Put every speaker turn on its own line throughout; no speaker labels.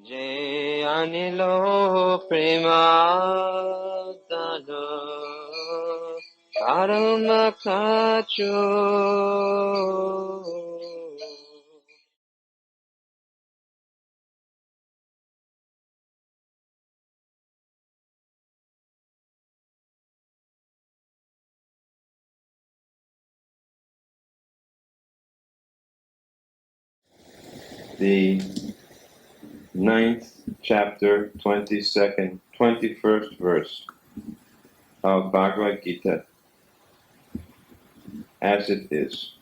Je anilo premadano karma kacho. The 9th chapter, 21st verse of Bhagavad Gita, as it is.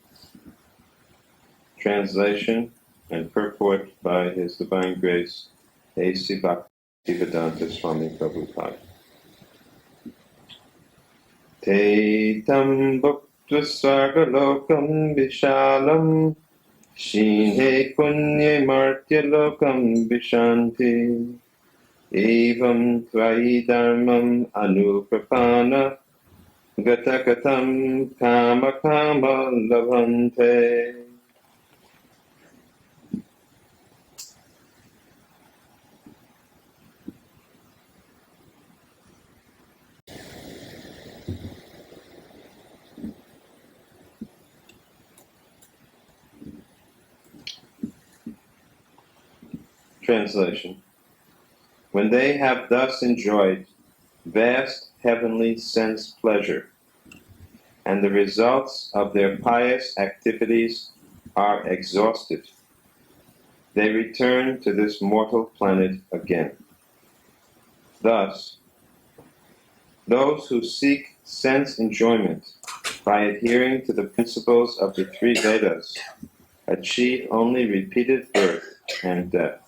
Translation and purport by His Divine Grace, A.C. Bhaktivedanta Swami Prabhupada. Te tam bhukta sargalokam vishalam Shinhe punye martya lokam vishanti Evam tvai dharmam anuprapana Gatakatam kama kama lavante. Translation. When they have thus enjoyed vast heavenly sense pleasure, and the results of their pious activities are exhausted, they return to this mortal planet again. Thus, those who seek sense enjoyment by adhering to the principles of the three Vedas achieve only repeated birth and death.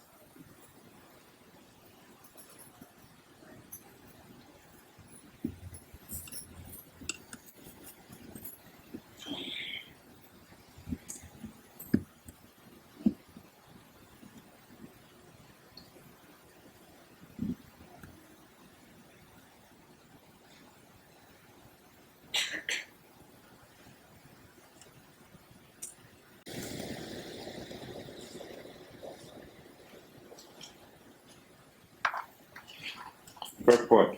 Purport.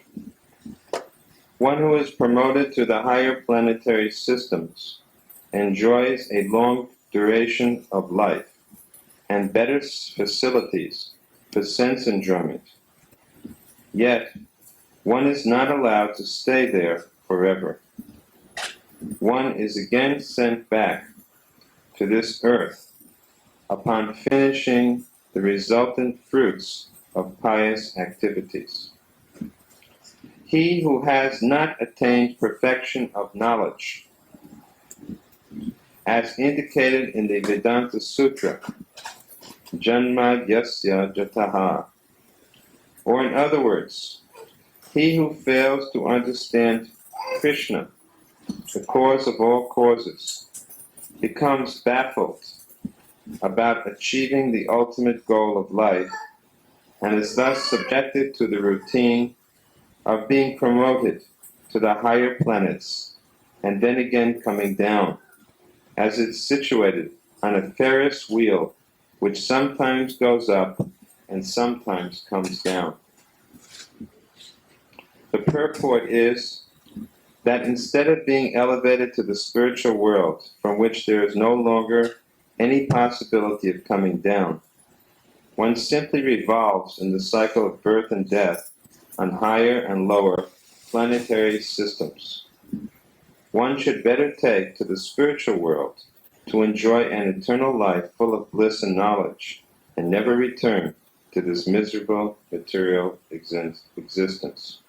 One who is promoted to the higher planetary systems enjoys a long duration of life and better facilities for sense enjoyment. Yet, one is not allowed to stay there forever. One is again sent back to this earth upon finishing the resultant fruits of pious activities. He who has not attained perfection of knowledge, as indicated in the Vedanta Sutra, Janma Yasya Jataha, or in other words, he who fails to understand Krishna, the cause of all causes, becomes baffled about achieving the ultimate goal of life and is thus subjected to the routine of being promoted to the higher planets and then again coming down, as it's situated on a Ferris wheel which sometimes goes up and sometimes comes down. The purport is that instead of being elevated to the spiritual world, from which there is no longer any possibility of coming down, one simply revolves in the cycle of birth and death on higher and lower planetary systems. One should better take to the spiritual world to enjoy an eternal life full of bliss and knowledge, and never return to this miserable material existence.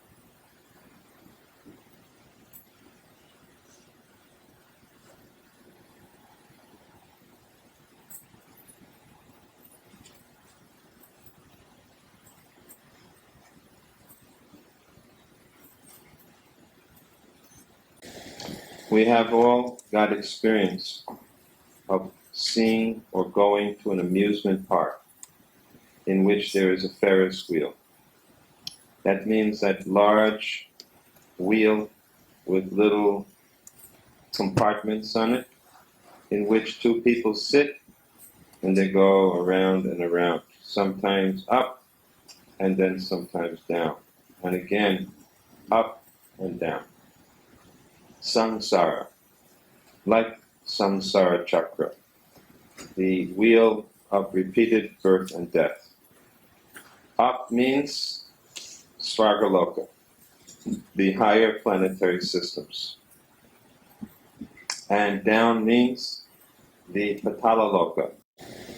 We have all got experience of seeing or going to an amusement park in which there is a Ferris wheel. That means that large wheel with little compartments on it in which two people sit and they go around and around, sometimes up, and then sometimes down. And again, up and down. Samsara, like samsara chakra, the wheel of repeated birth and death. Up means Svargaloka, the higher planetary systems. And down means the Patalaloka,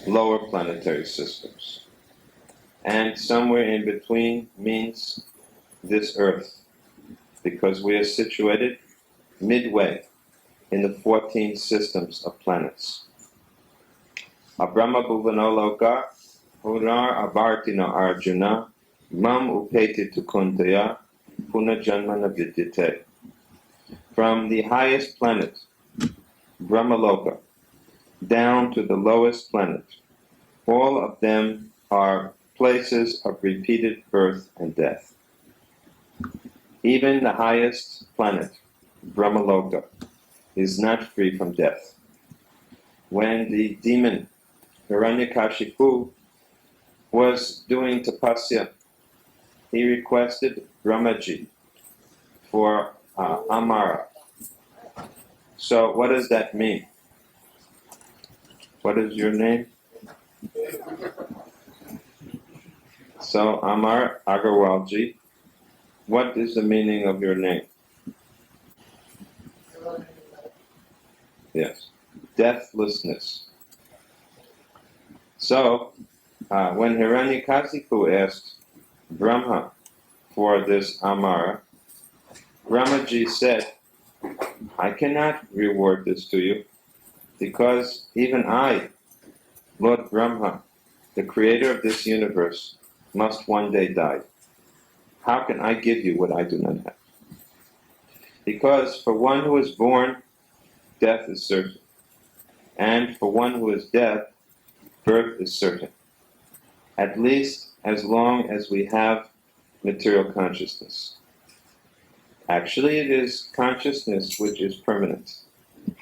lower planetary systems. And somewhere in between means this earth, because we are situated midway in the 14 systems of planets. Abrahma Bhuvanoloka, Hunar Abartina Arjuna, Mam Upeti Tukuntaya, Punajanmana Vidyate. From the highest planet, Brahmaloka, down to the lowest planet, all of them are places of repeated birth and death. Even the highest planet, Brahmaloka, is not free from death. When the demon Hiranyakashipu was doing tapasya, he requested Brahmaji for Amara. So what does that mean? What is your name? So Amar Agarwalji, what is the meaning of your name? Yes, deathlessness. So when Hiranyakasipu asked Brahma for this Amara, Brahmaji said, I cannot reward this to you, because even I, Lord Brahma, the creator of this universe, must one day die. How can I give you what I do not have? Because for one who is born, death is certain. And for one who is dead, birth is certain. At least as long as we have material consciousness. Actually, it is consciousness which is permanent,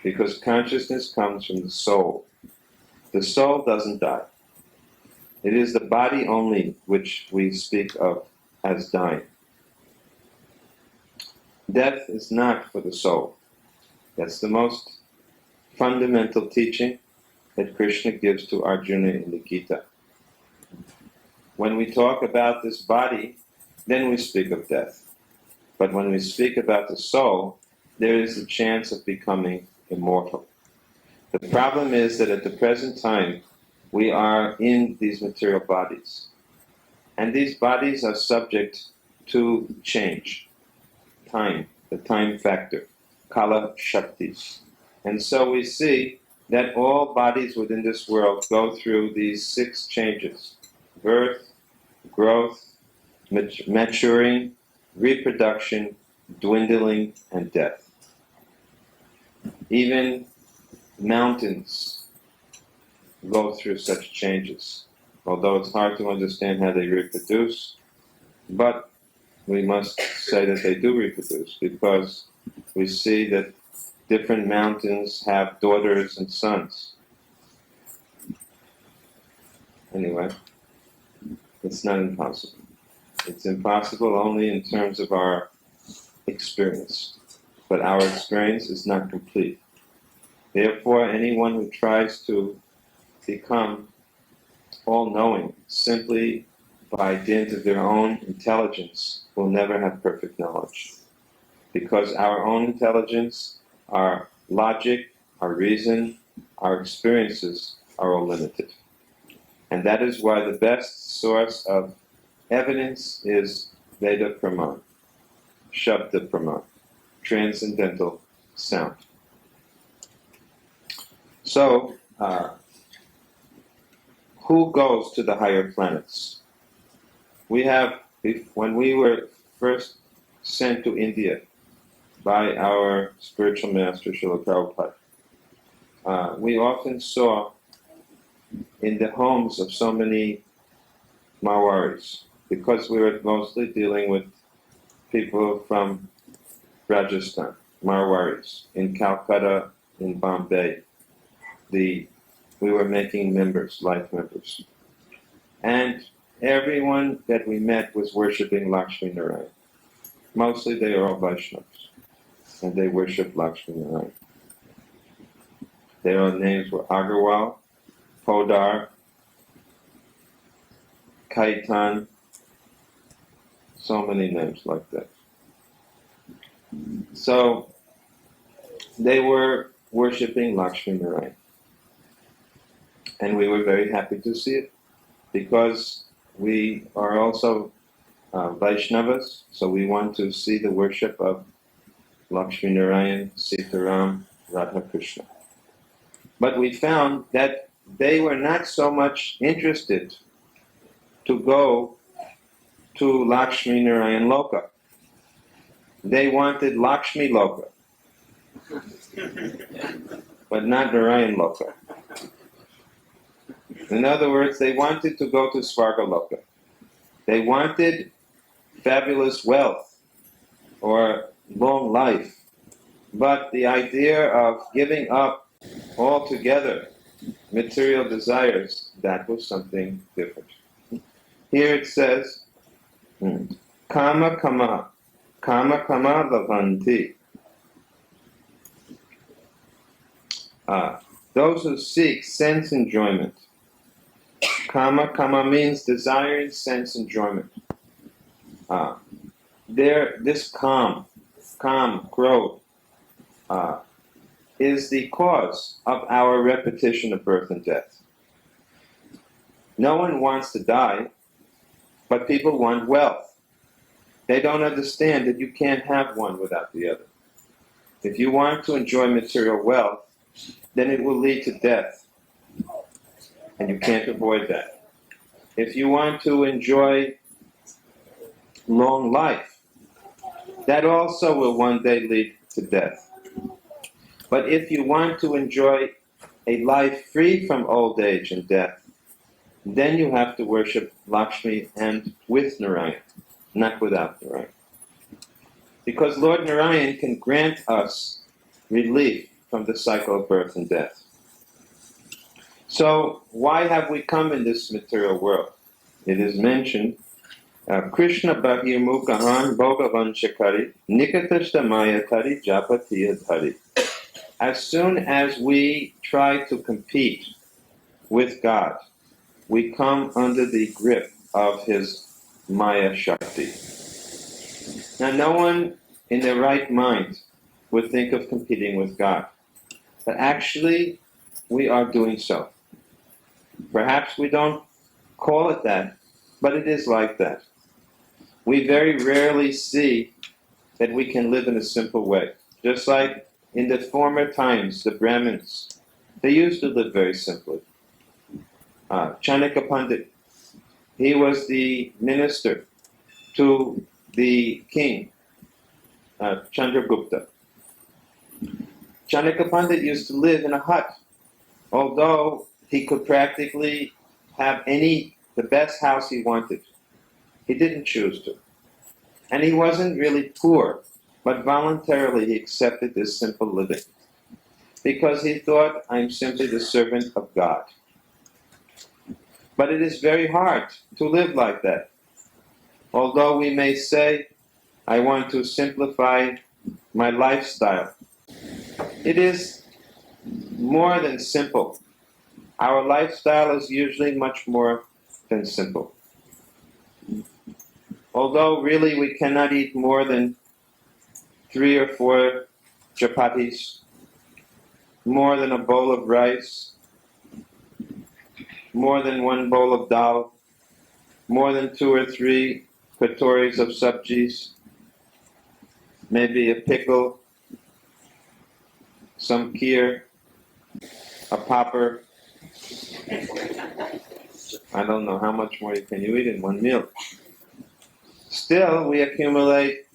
because consciousness comes from the soul. The soul doesn't die. It is the body only which we speak of as dying. Death is not for the soul. That's the most fundamental teaching that Krishna gives to Arjuna in the Gita. When we talk about this body, then we speak of death. But when we speak about the soul, there is a chance of becoming immortal. The problem is that at the present time, we are in these material bodies. And these bodies are subject to change, time, the time factor, kala shaktis. And so we see that all bodies within this world go through these 6 changes: birth, growth, maturing, reproduction, dwindling, and death. Even mountains go through such changes, although it's hard to understand how they reproduce, but we must say that they do reproduce, because we see that different mountains have daughters and sons. Anyway, it's not impossible. It's impossible only in terms of our experience, but our experience is not complete. Therefore, anyone who tries to become all-knowing simply by dint of their own intelligence will never have perfect knowledge. Because our own intelligence, our logic, our reason, our experiences are all limited. And that is why the best source of evidence is Veda Praman, Shabda Praman, transcendental sound. So, who goes to the higher planets? We have, when we were first sent to India by our spiritual master, Srila Prabhupada, we often saw in the homes of so many Marwaris, because we were mostly dealing with people from Rajasthan, Marwaris, in Calcutta, in Bombay. We were making members, life members. And everyone that we met was worshipping Lakshmi Narayan. Mostly they are all Vaishnavas, and they worship Lakshmi Narayan. Their names were Agarwal, Podar, Kaitan, so many names like that. So they were worshipping Lakshmi Narayan. And we were very happy to see it, because we are also Vaishnavas, so we want to see the worship of Lakshmi Narayan, Sitaram, Radha Krishna. But we found that they were not so much interested to go to Lakshmi Narayan Loka. They wanted Lakshmi Loka, but not Narayan Loka. In other words, they wanted to go to Svarga Loka. They wanted fabulous wealth or long life, but the idea of giving up altogether material desires, that was something different. Here it says, Kama Kama, Kama Kama Lavanti. Those who seek sense enjoyment. Kama Kama means desiring sense enjoyment. This calm, growth, is the cause of our repetition of birth and death. No one wants to die, but people want wealth. They don't understand that you can't have one without the other. If you want to enjoy material wealth, then it will lead to death, and you can't avoid that. If you want to enjoy long life, that also will one day lead to death. But if you want to enjoy a life free from old age and death, then you have to worship Lakshmi and with Narayan, not without Narayan. Because Lord Narayan can grant us relief from the cycle of birth and death. So why have we come in this material world? It is mentioned, Krishna Bhagirmukahan Bhogavan Shakari Nikatashtamayatari Japatiyatari. As soon as we try to compete with God, we come under the grip of his Maya Shakti. Now, no one in their right mind would think of competing with God. But actually, we are doing so. Perhaps we don't call it that, but it is like that. We very rarely see that we can live in a simple way. Just like in the former times, the Brahmins, they used to live very simply. Chanakya Pandit, he was the minister to the king, Chandragupta. Chanakya Pandit used to live in a hut, although he could practically have the best house he wanted. He didn't choose to. And he wasn't really poor, but voluntarily he accepted this simple living. Because he thought, I'm simply the servant of God. But it is very hard to live like that. Although we may say, I want to simplify my lifestyle. It is more than simple. Our lifestyle is usually much more than simple. Although really we cannot eat more than 3 or 4 chapatis, more than a bowl of rice, more than 1 bowl of dal, more than 2 or 3 katoris of sabjis, maybe a pickle, some kheer, a popper. I don't know how much more can you eat in one meal. Still, we accumulate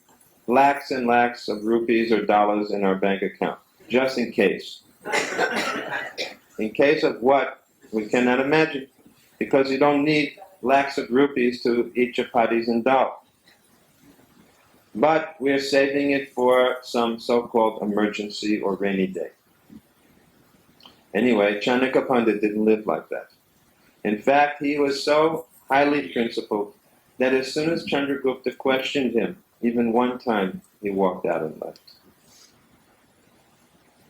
lakhs and lakhs of rupees or dollars in our bank account, just in case. In case of what, we cannot imagine, because you don't need lakhs of rupees to eat chapatis and dal. But we are saving it for some so-called emergency or rainy day. Anyway, Chanakya Pandit didn't live like that. In fact, he was so highly principled, that as soon as Chandragupta questioned him, even one time, he walked out and left.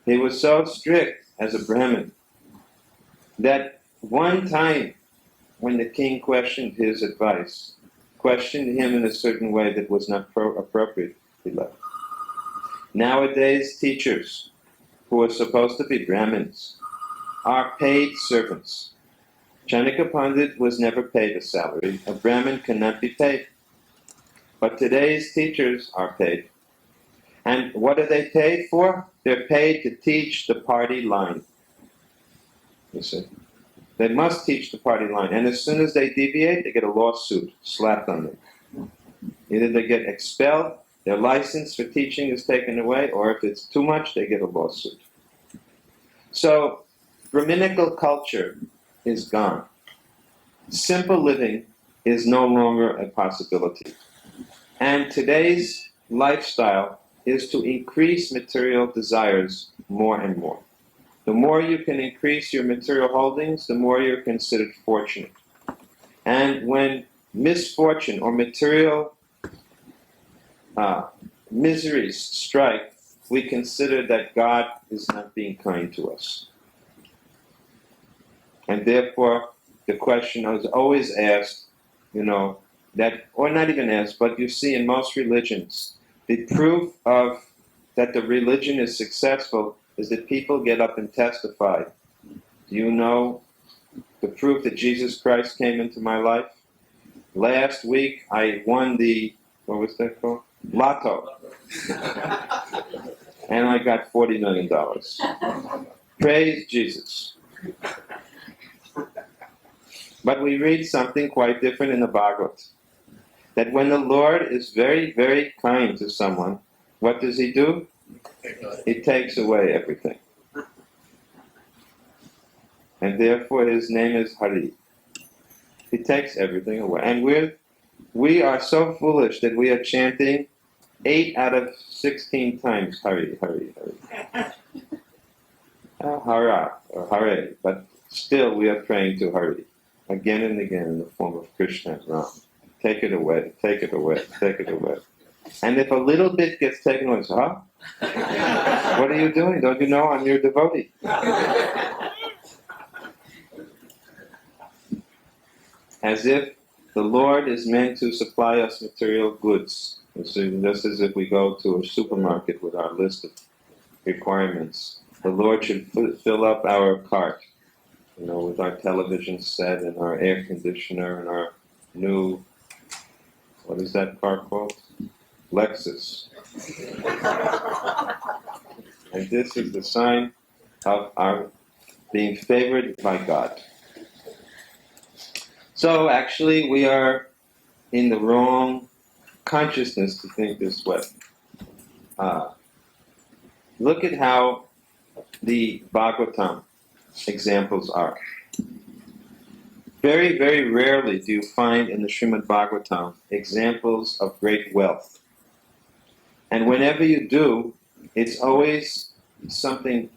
He was so strict as a Brahmin that one time when the king questioned his advice, questioned him in a certain way that was not appropriate, he left. Nowadays, teachers who are supposed to be Brahmins are paid servants. Chanaka Pandit was never paid a salary. A Brahmin cannot be paid. But today's teachers are paid. And what are they paid for? They're paid to teach the party line. You see? They must teach the party line. And as soon as they deviate, they get a lawsuit slapped on them. Either they get expelled, their license for teaching is taken away, or if it's too much, they get a lawsuit. So, Brahminical culture is gone. Simple living is no longer a possibility. And today's lifestyle is to increase material desires more and more. The more you can increase your material holdings, the more you're considered fortunate. And when misfortune or material miseries strike, we consider that God is not being kind to us. And therefore, the question is always asked, that, or not even asked, but you see in most religions, the proof of that the religion is successful is that people get up and testify. Do you know the proof that Jesus Christ came into my life? Last week I won the, what was that called? Lotto. And I got $40 million. Praise Jesus. But we read something quite different in the Bhagavad. That when the Lord is very, very kind to someone, what does he do? He takes away everything. And therefore his name is Hari. He takes everything away. And we are so foolish that we are chanting 8 out of 16 times Hari, Hari, Hari. Hara, or Hare. But still we are praying to Hari. Again and again in the form of Krishna and Ram. Take it away, take it away, take it away. And if a little bit gets taken away, so, huh? What are you doing? Don't you know I'm your devotee? As if the Lord is meant to supply us material goods. So just as if we go to a supermarket with our list of requirements, the Lord should fill up our cart, with our television set and our air conditioner and our new, what is that car called? Lexus. And this is the sign of our being favored by God. So actually we are in the wrong consciousness to think this way. Look at how the Bhagavatam examples are. Very, very rarely do you find in the Srimad Bhagavatam examples of great wealth. And whenever you do, it's always something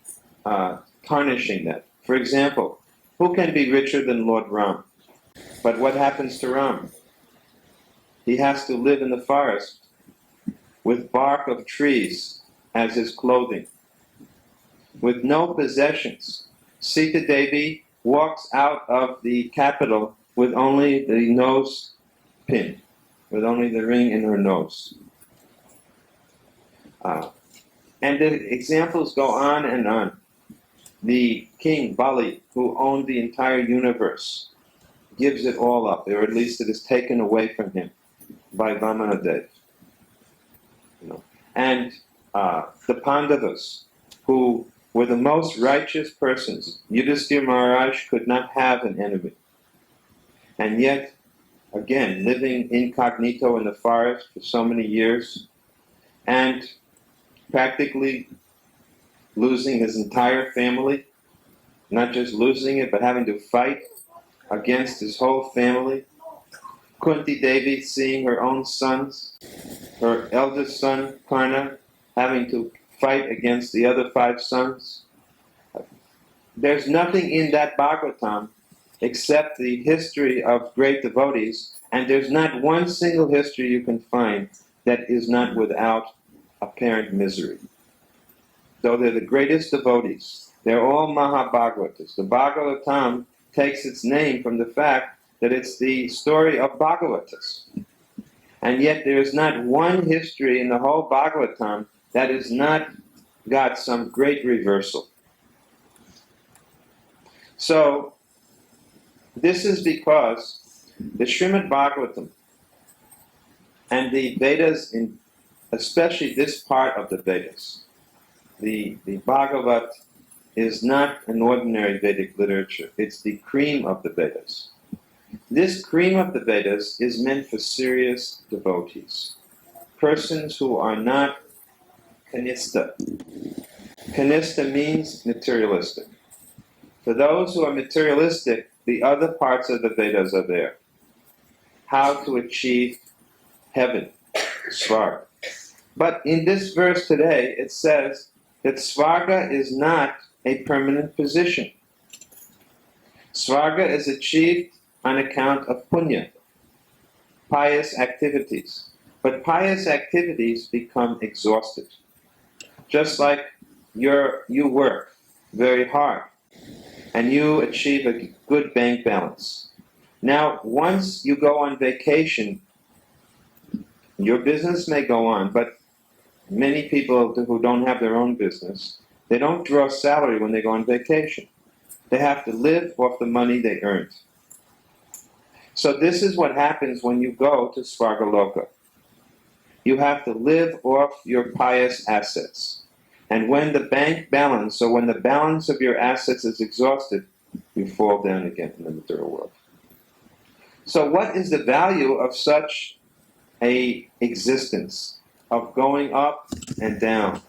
tarnishing that. For example, who can be richer than Lord Ram? But what happens to Ram? He has to live in the forest with bark of trees as his clothing, with no possessions. Sita Devi walks out of the capital with only the nose pin, with only the ring in her nose. And the examples go on and on. The king, Bali, who owned the entire universe, gives it all up, or at least it is taken away from him by Vamanadev. And the Pandavas, who were the most righteous persons. Yudhisthira Maharaj could not have an enemy. And yet, again, living incognito in the forest for so many years, and practically losing his entire family, not just losing it, but having to fight against his whole family. Kunti Devi seeing her own sons, her eldest son, Karna, having to fight against the other 5 sons. There's nothing in that Bhagavatam except the history of great devotees, and there's not one single history you can find that is not without apparent misery. Though they're the greatest devotees, they're all Mahabhagavatas. The Bhagavatam takes its name from the fact that it's the story of Bhagavatas. And yet there is not one history in the whole Bhagavatam that has not got some great reversal. So, this is because the Srimad Bhagavatam and the Vedas, especially this part of the Vedas, the Bhagavat is not an ordinary Vedic literature. It's the cream of the Vedas. This cream of the Vedas is meant for serious devotees, persons who are not kanista. Kanista means materialistic. For those who are materialistic, the other parts of the Vedas are there. How to achieve heaven, Svarga. But in this verse today, it says that Svarga is not a permanent position. Svarga is achieved on account of punya, pious activities. But pious activities become exhausted. Just like you work very hard and you achieve a good bank balance. Now, once you go on vacation, your business may go on, but many people who don't have their own business, they don't draw salary when they go on vacation. They have to live off the money they earned. So this is what happens when you go to Svargaloka. You have to live off your pious assets. And when the bank balance, or when the balance of your assets is exhausted, you fall down again in the material world. So what is the value of such a existence, of going up and down,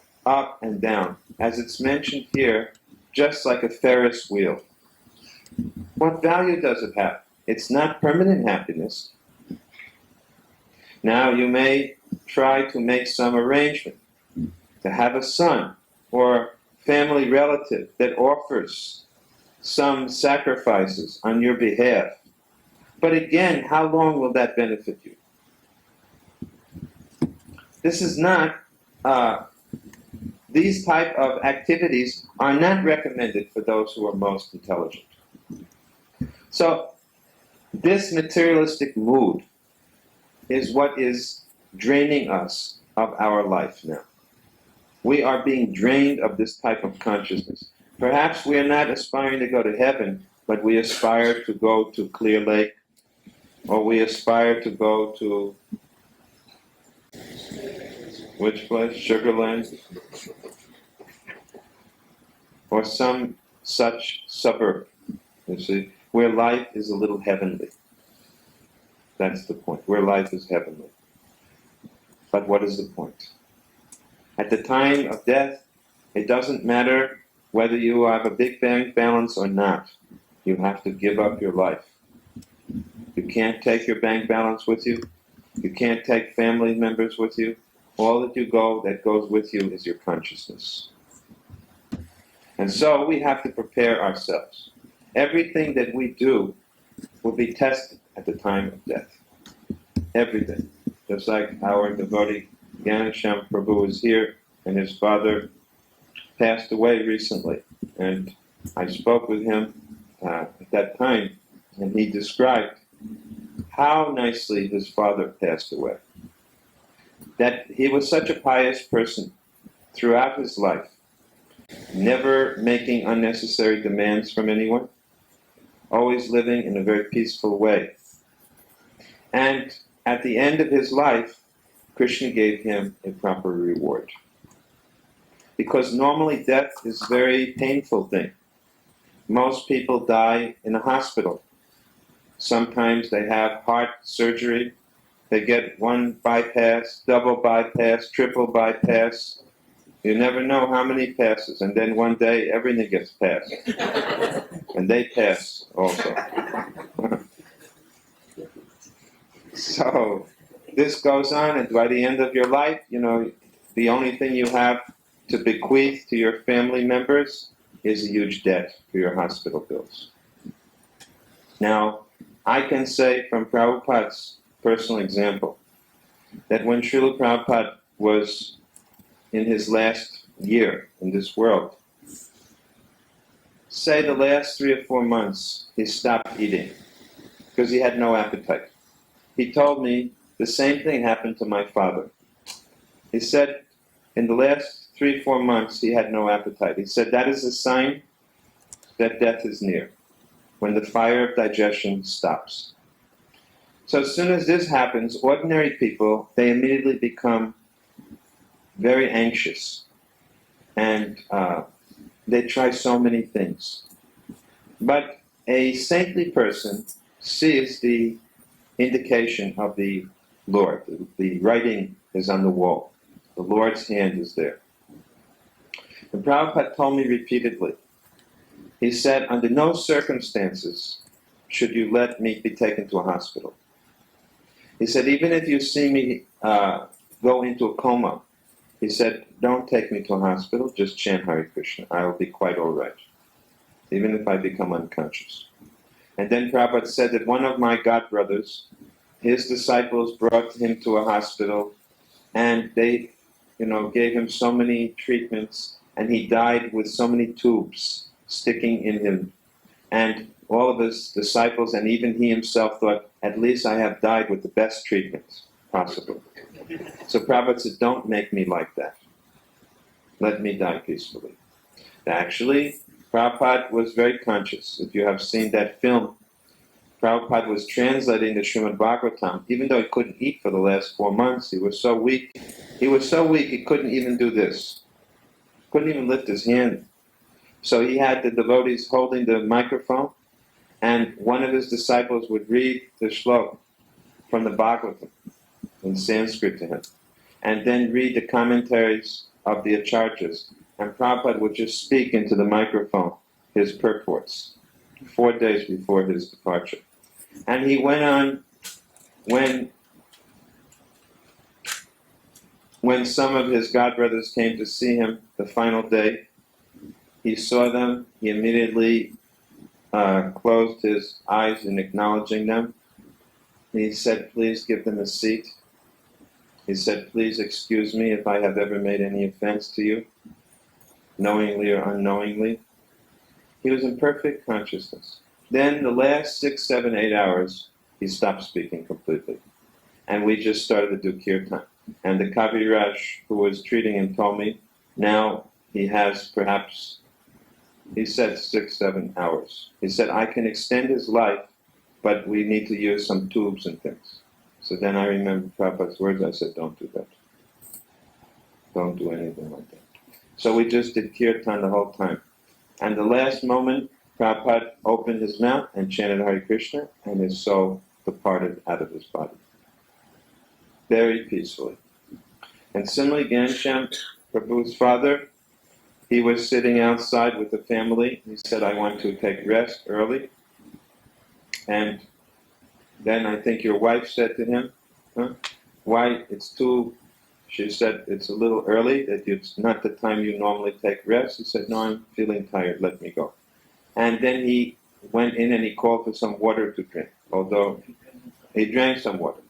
as it's mentioned here, just like a Ferris wheel? What value does it have? It's not permanent happiness. Now you may try to make some arrangement to have a son or family relative that offers some sacrifices on your behalf. But again, how long will that benefit you? This is not, these type of activities are not recommended for those who are most intelligent. So, this materialistic mood is what is draining us of our life now. We are being drained of this type of consciousness. Perhaps we are not aspiring to go to heaven, but we aspire to go to Clear Lake, or we aspire to go to which place? Sugarland? Or some such suburb, you see, where life is a little heavenly. That's the point, where life is heavenly. But what is the point? At the time of death, it doesn't matter whether you have a big bank balance or not. You have to give up your life. You can't take your bank balance with you. You can't take family members with you. All that goes with you is your consciousness. And so we have to prepare ourselves. Everything that we do will be tested at the time of death. Everything. Just like our devotee Gyanesham Prabhu is here, and his father passed away recently. And I spoke with him at that time, and he described how nicely his father passed away. That he was such a pious person throughout his life, never making unnecessary demands from anyone, always living in a very peaceful way. And at the end of his life, Krishna gave him a proper reward. Because normally death is a very painful thing. Most people die in a hospital. Sometimes they have heart surgery. They get one bypass, double bypass, triple bypass. You never know how many passes. And then one day, everything gets passed. And they pass also. So, this goes on, and by the end of your life, the only thing you have to bequeath to your family members is a huge debt for your hospital bills. Now, I can say from Prabhupada's personal example that when Srila Prabhupada was in his last year in this world, say the last 3 or 4 months, he stopped eating because he had no appetite. He told me the same thing happened to my father. He said in the last 3 or 4 months he had no appetite. He said that is a sign that death is near, when the fire of digestion stops. So as soon as this happens, ordinary people, they immediately become very anxious, and they try so many things. But a saintly person sees the indication of the Lord. The writing is on the wall. The Lord's hand is there. And Prabhupada told me repeatedly, he said, under no circumstances should you let me be taken to a hospital. He said, even if you see me go into a coma, he said, don't take me to a hospital, just chant Hare Krishna. I will be quite all right, even if I become unconscious. And then Prabhupada said that one of my godbrothers, his disciples brought him to a hospital, and they, gave him so many treatments, and he died with so many tubes sticking in him. And all of his disciples, and even he himself, thought, at least I have died with the best treatment possible. So Prabhupada said, don't make me like that. Let me die peacefully. Actually, Prabhupada was very conscious. If you have seen that film, Prabhupada was translating the Srimad Bhagavatam. Even though he couldn't eat for the last 4 months, he was so weak. He was so weak he couldn't even do this. Couldn't even lift his hand. So he had the devotees holding the microphone, and one of his disciples would read the shlok from the Bhagavatam in Sanskrit to him, and then read the commentaries of the acharyas. And Prabhupada would just speak into the microphone his purports 4 days before his departure. And he went on, when some of his godbrothers came to see him the final day, he saw them, he immediately closed his eyes in acknowledging them. He said, please give them a seat. He said, please excuse me if I have ever made any offense to you, knowingly or unknowingly. He was in perfect consciousness. Then the last 6, 7, 8 hours, he stopped speaking completely. And we just started to do kirtan. And the Kaviraj who was treating him told me, now he has perhaps, he said 6, 7 hours. He said, I can extend his life, but we need to use some tubes and things. So then I remember Prabhupada's words. I said, don't do that. Don't do anything like that. So we just did kirtan the whole time. And the last moment, Prabhupada opened his mouth and chanted Hare Krishna, and his soul departed out of his body. Very peacefully. And similarly, Ghanshyam Prabhu's father, he was sitting outside with the family. He said, I want to take rest early. And then I think your wife said to him, why, she said, it's a little early, that it's not the time you normally take rest. He said, no, I'm feeling tired, let me go. And then he went in and he called for some water to drink, although he drank some water.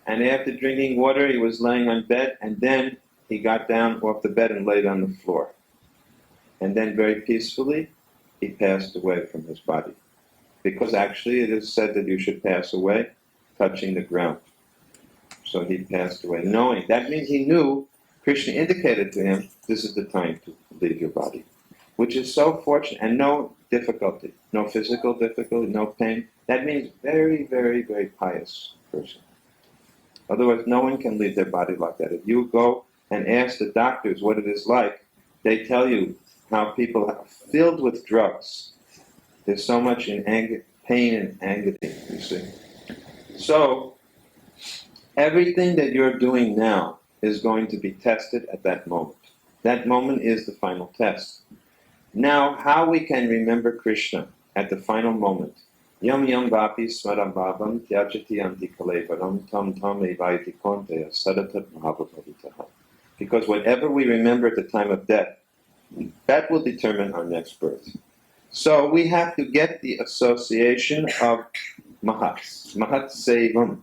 And after drinking water, he was laying on bed, and then he got down off the bed and laid on the floor. And then very peacefully, he passed away from his body. Because actually it is said that you should pass away touching the ground. So he passed away knowing. That means he knew, Krishna indicated to him, this is the time to leave your body. Which is so fortunate, and no difficulty, no physical difficulty, no pain. That means very, very, very pious person. Otherwise, no one can leave their body like that. If you go and ask the doctors what it is like, they tell you how people are filled with drugs. There's so much in pain and agony, you see. So, everything that you're doing now is going to be tested at that moment. That moment is the final test. Now, how we can remember Krishna at the final moment? Yam yam vapi smaram bhavam tyajati anti kalevaram tam tam evaiti konteya sadatat mahabhavitaha. Because whatever we remember at the time of death, that will determine our next birth. So we have to get the association of Mahats, Mahat Sevam.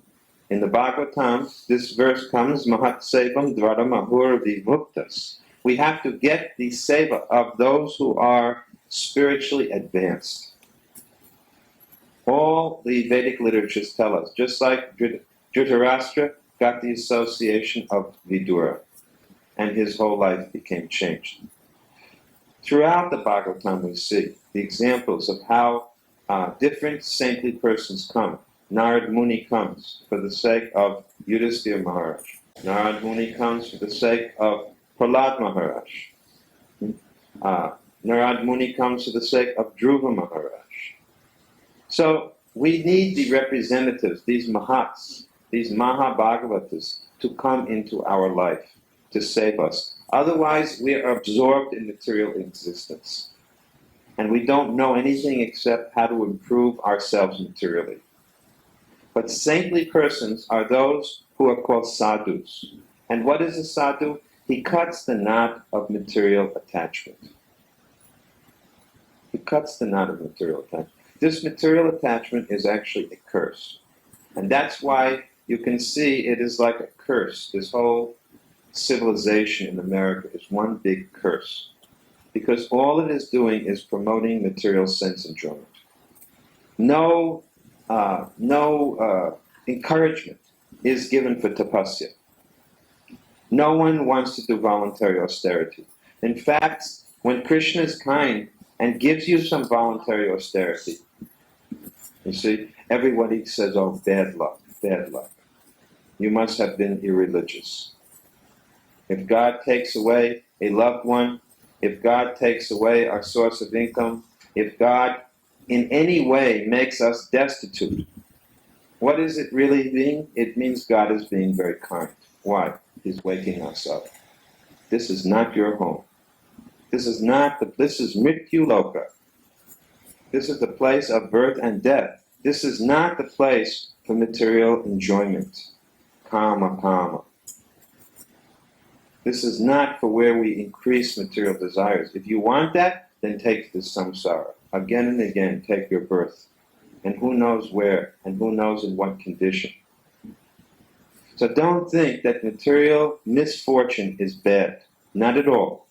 In the Bhagavatam, this verse comes, Mahat Sevam Dvaramahur Vimuktas. We have to get the seva of those who are spiritually advanced. All the Vedic literatures tell us, just like Dhritarashtra got the association of Vidura, and his whole life became changed. Throughout the Bhagavatam we see the examples of how different saintly persons come. Narad Muni comes for the sake of Yudhisthira Maharaj. Narad Muni comes for the sake of Prahlad Maharaj. Narad Muni comes for the sake of Dhruva Maharaj. So we need the representatives, these Mahats, these Mahabhagavatas, to come into our life to save us. Otherwise, we are absorbed in material existence. And we don't know anything except how to improve ourselves materially. But saintly persons are those who are called sadhus. And what is a sadhu? He cuts the knot of material attachment. He cuts the knot of material attachment. This material attachment is actually a curse. And that's why you can see it is like a curse. This whole civilization in America is one big curse. Because all it is doing is promoting material sense enjoyment. No encouragement is given for tapasya. No one wants to do voluntary austerity. In fact, when Krishna is kind and gives you some voluntary austerity, you see, everybody says, oh, bad luck, bad luck. You must have been irreligious. If God takes away a loved one, if God takes away our source of income, if God in any way makes us destitute, what is it really being? It means God is being very kind. Why? He's waking us up. This is not your home. This is Mrityu Loka. This is the place of birth and death. This is not the place for material enjoyment. Kama. This is not for where we increase material desires. If you want that, then take the samsara. Again and again, take your birth. And who knows where, and who knows in what condition. So don't think that material misfortune is bad. Not at all.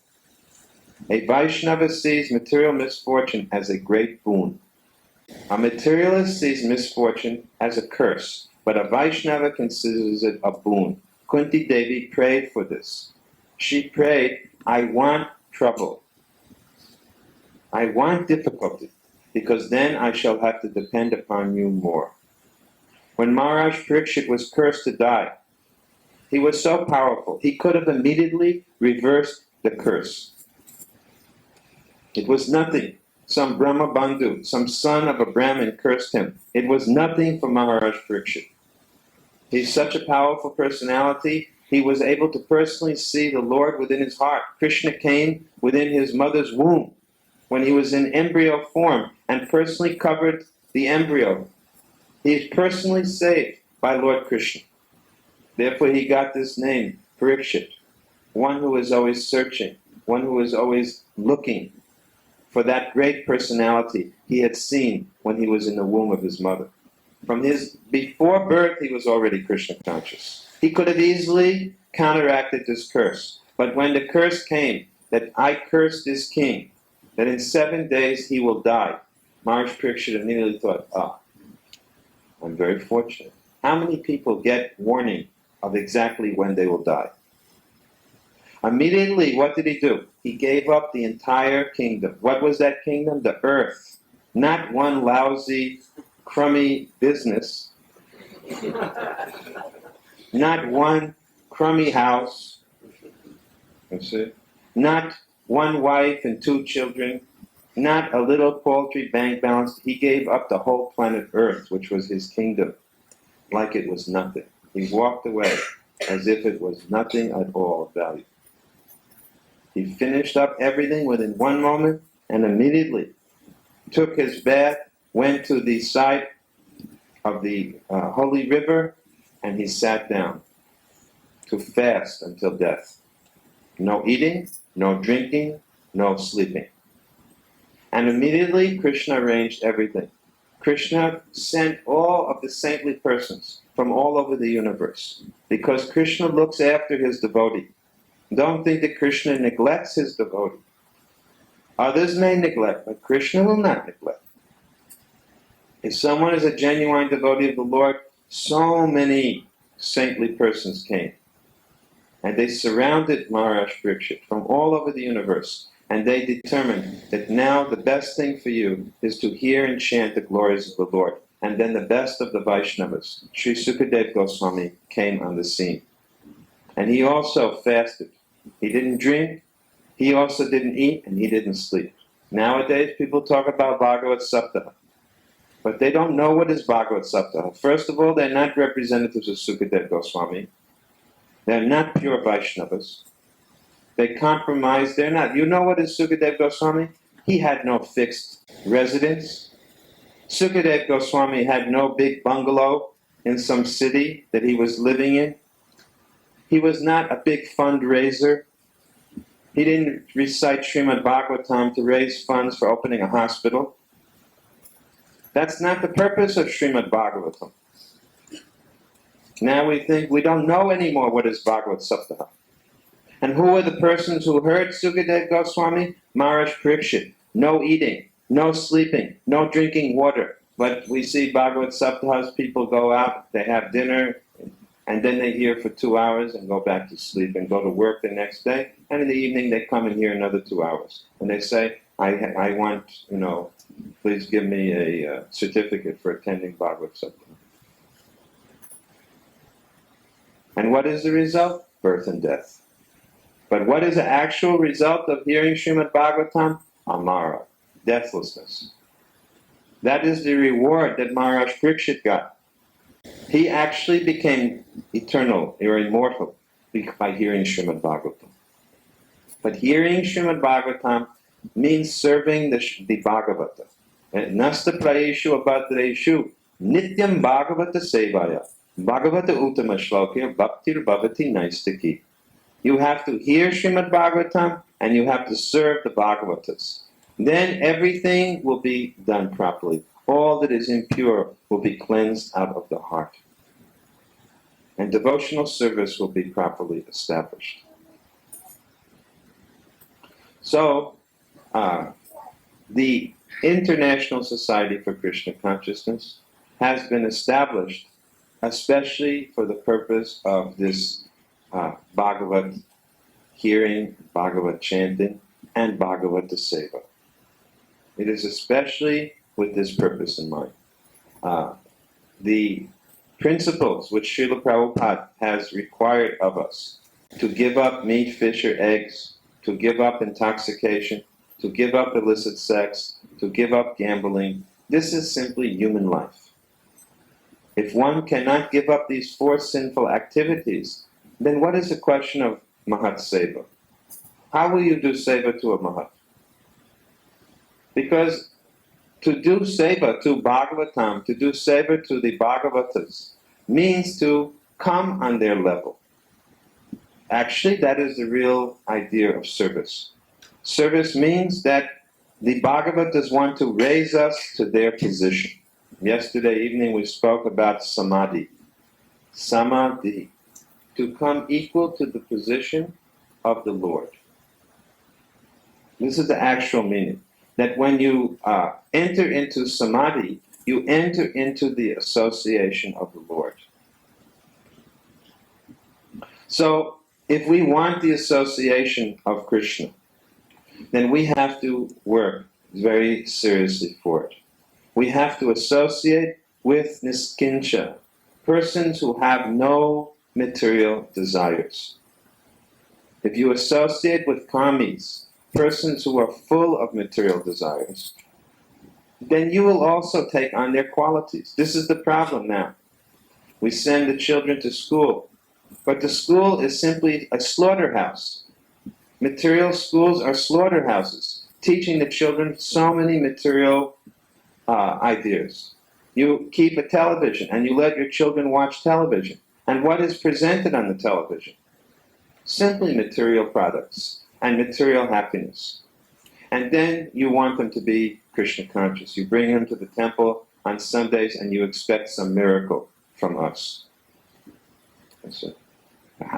A Vaishnava sees material misfortune as a great boon. A materialist sees misfortune as a curse, but a Vaishnava considers it a boon. Kunti Devi prayed for this. She prayed, I want trouble. I want difficulty, because then I shall have to depend upon you more. When Maharaj Parikshit was cursed to die, he was so powerful, he could have immediately reversed the curse. It was nothing. Some Brahma Bandhu, some son of a Brahmin cursed him. It was nothing for Maharaj Parikshit. He's such a powerful personality, he was able to personally see the Lord within his heart. Krishna came within his mother's womb when he was in embryo form and personally covered the embryo. He is personally saved by Lord Krishna. Therefore he got this name, Parikshit, one who is always searching, one who is always looking for that great personality he had seen when he was in the womb of his mother. Before birth, he was already Krishna conscious. He could have easily counteracted this curse. But when the curse came, that I curse this king, that in 7 days he will die, Maharaj Parikshit immediately thought, I'm very fortunate. How many people get warning of exactly when they will die? Immediately, what did he do? He gave up the entire kingdom. What was that kingdom? The earth. Not one lousy, crummy business. Not one crummy house. You see? Not one wife and 2 children. Not a little paltry bank balance. He gave up the whole planet Earth, which was his kingdom, like it was nothing. He walked away as if it was nothing at all of value. He finished up everything within 1 moment and immediately took his bath, went to the side of the holy river, and he sat down to fast until death. No eating, no drinking, no sleeping. And immediately Krishna arranged everything. Krishna sent all of the saintly persons from all over the universe, because Krishna looks after his devotee. Don't think that Krishna neglects his devotee. Others may neglect, but Krishna will not neglect. If someone is a genuine devotee of the Lord, so many saintly persons came. And they surrounded Maharaj Parikshit from all over the universe. And they determined that now the best thing for you is to hear and chant the glories of the Lord. And then the best of the Vaishnavas, Sri Sukadeva Goswami, came on the scene. And he also fasted. He didn't drink, he also didn't eat, and he didn't sleep. Nowadays, people talk about Bhagavad Saptaha. But they don't know what is Bhagavad Saptaha. First of all, they're not representatives of Sukadeva Goswami. They're not pure Vaishnavas. They compromise, they're not. You know what is Sukadeva Goswami? He had no fixed residence. Sukadeva Goswami had no big bungalow in some city that he was living in. He was not a big fundraiser. He didn't recite Srimad Bhagavatam to raise funds for opening a hospital. That's not the purpose of Srimad Bhagavatam. Now we think we don't know anymore what is Bhagavad Saptaha. And who are the persons who heard Sukadeva Goswami? Maharaj Parikshit. No eating, no sleeping, no drinking water. But we see Bhagavad Saptahas, people go out, they have dinner, and then they hear for 2 hours and go back to sleep and go to work the next day. And in the evening they come and hear another 2 hours. And they say, I want, please give me a certificate for attending Bhagavad Saptaha. And what is the result? Birth and death. But what is the actual result of hearing Srimad Bhagavatam? Amara, deathlessness. That is the reward that Maharaj Parikshit got. He actually became eternal or immortal by hearing Srimad Bhagavatam. But hearing Srimad Bhagavatam means serving the Bhagavata. Nasta prayeshu abhadreshu nityam Bhagavata sevaya Bhagavata uttama shlokya bhaktir bhavati naistaki. You have to hear Srimad Bhagavatam and you have to serve the Bhagavatas. Then everything will be done properly. All that is impure will be cleansed out of the heart. And devotional service will be properly established. So, the International Society for Krishna Consciousness has been established especially for the purpose of this Bhagavat hearing, Bhagavat chanting, and Bhagavata Seva. It is especially with this purpose in mind. The principles which Srila Prabhupada has required of us to give up meat, fish, or eggs, to give up intoxication, to give up illicit sex, to give up gambling, this is simply human life. If one cannot give up these 4 sinful activities, then what is the question of Mahat Seva? How will you do Seva to a Mahat? Because to do Seva to Bhagavatam, to do Seva to the Bhagavatas, means to come on their level. Actually, that is the real idea of service. Service means that the Bhagavatas want to raise us to their position. Yesterday evening we spoke about Samadhi. Samadhi. To come equal to the position of the Lord. This is the actual meaning. That when you enter into Samadhi, you enter into the association of the Lord. So, if we want the association of Krishna, then we have to work very seriously for it. We have to associate with niskincha, persons who have no material desires. If you associate with kamis, persons who are full of material desires, then you will also take on their qualities. This is the problem now. We send the children to school, but the school is simply a slaughterhouse. Material schools are slaughterhouses, teaching the children so many material ideas. You keep a television and you let your children watch television. And what is presented on the television? Simply material products and material happiness. And then you want them to be Krishna conscious. You bring them to the temple on Sundays and you expect some miracle from us.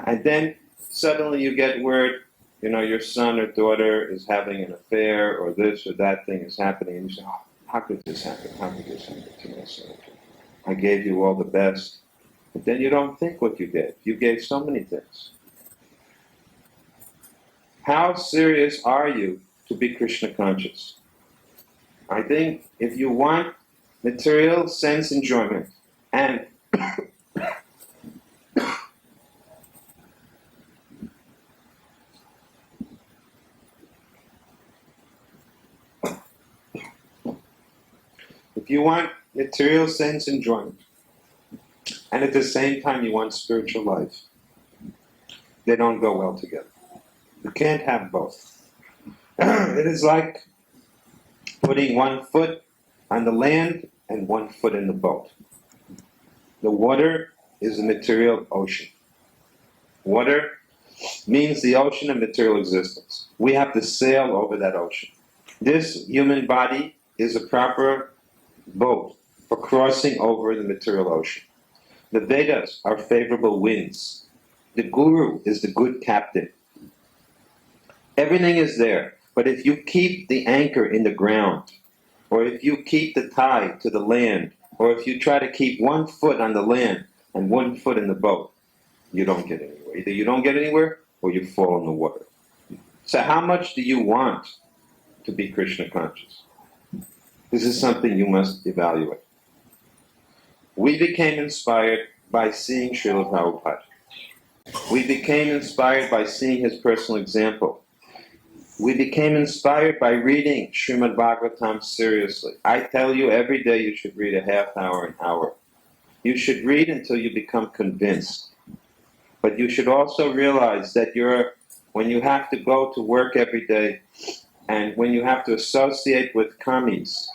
And then suddenly you get word, your son or daughter is having an affair, or this or that thing is happening, and you say, oh, how could this happen? How could this happen to my son? I gave you all the best. But then you don't think what you gave. You gave so many things. How serious are you to be Krishna conscious? I think if you want material sense enjoyment, and if you want material sense enjoyment, and at the same time you want spiritual life, they don't go well together. You can't have both. It is like putting one foot on the land and one foot in the boat. The water is a material ocean. Water means the ocean of material existence. We have to sail over that ocean. This human body is a proper boat for crossing over the material ocean. The Vedas are favorable winds. The Guru is the good captain. Everything is there, but if you keep the anchor in the ground, or if you keep the tie to the land, or if you try to keep one foot on the land and one foot in the boat, you don't get anywhere. Either you don't get anywhere, or you fall in the water. So how much do you want to be Krishna conscious? This is something you must evaluate. We became inspired by seeing Srila Prabhupada. We became inspired by seeing his personal example. We became inspired by reading Srimad Bhagavatam seriously. I tell you, every day you should read a half hour, an hour. You should read until you become convinced. But you should also realize that when you have to go to work every day, and when you have to associate with kammis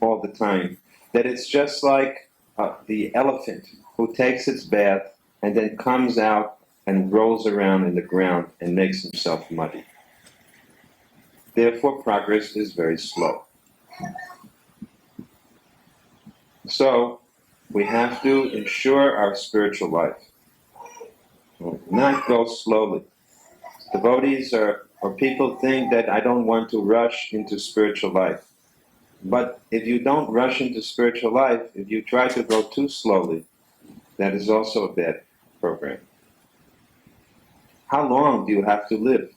all the time, that it's just like the elephant who takes its bath and then comes out and rolls around in the ground and makes himself muddy. Therefore, progress is very slow. So, we have to ensure our spiritual life. Not go slowly. Devotees or people think that I don't want to rush into spiritual life. But if you don't rush into spiritual life, if you try to go too slowly, that is also a bad program. How long do you have to live?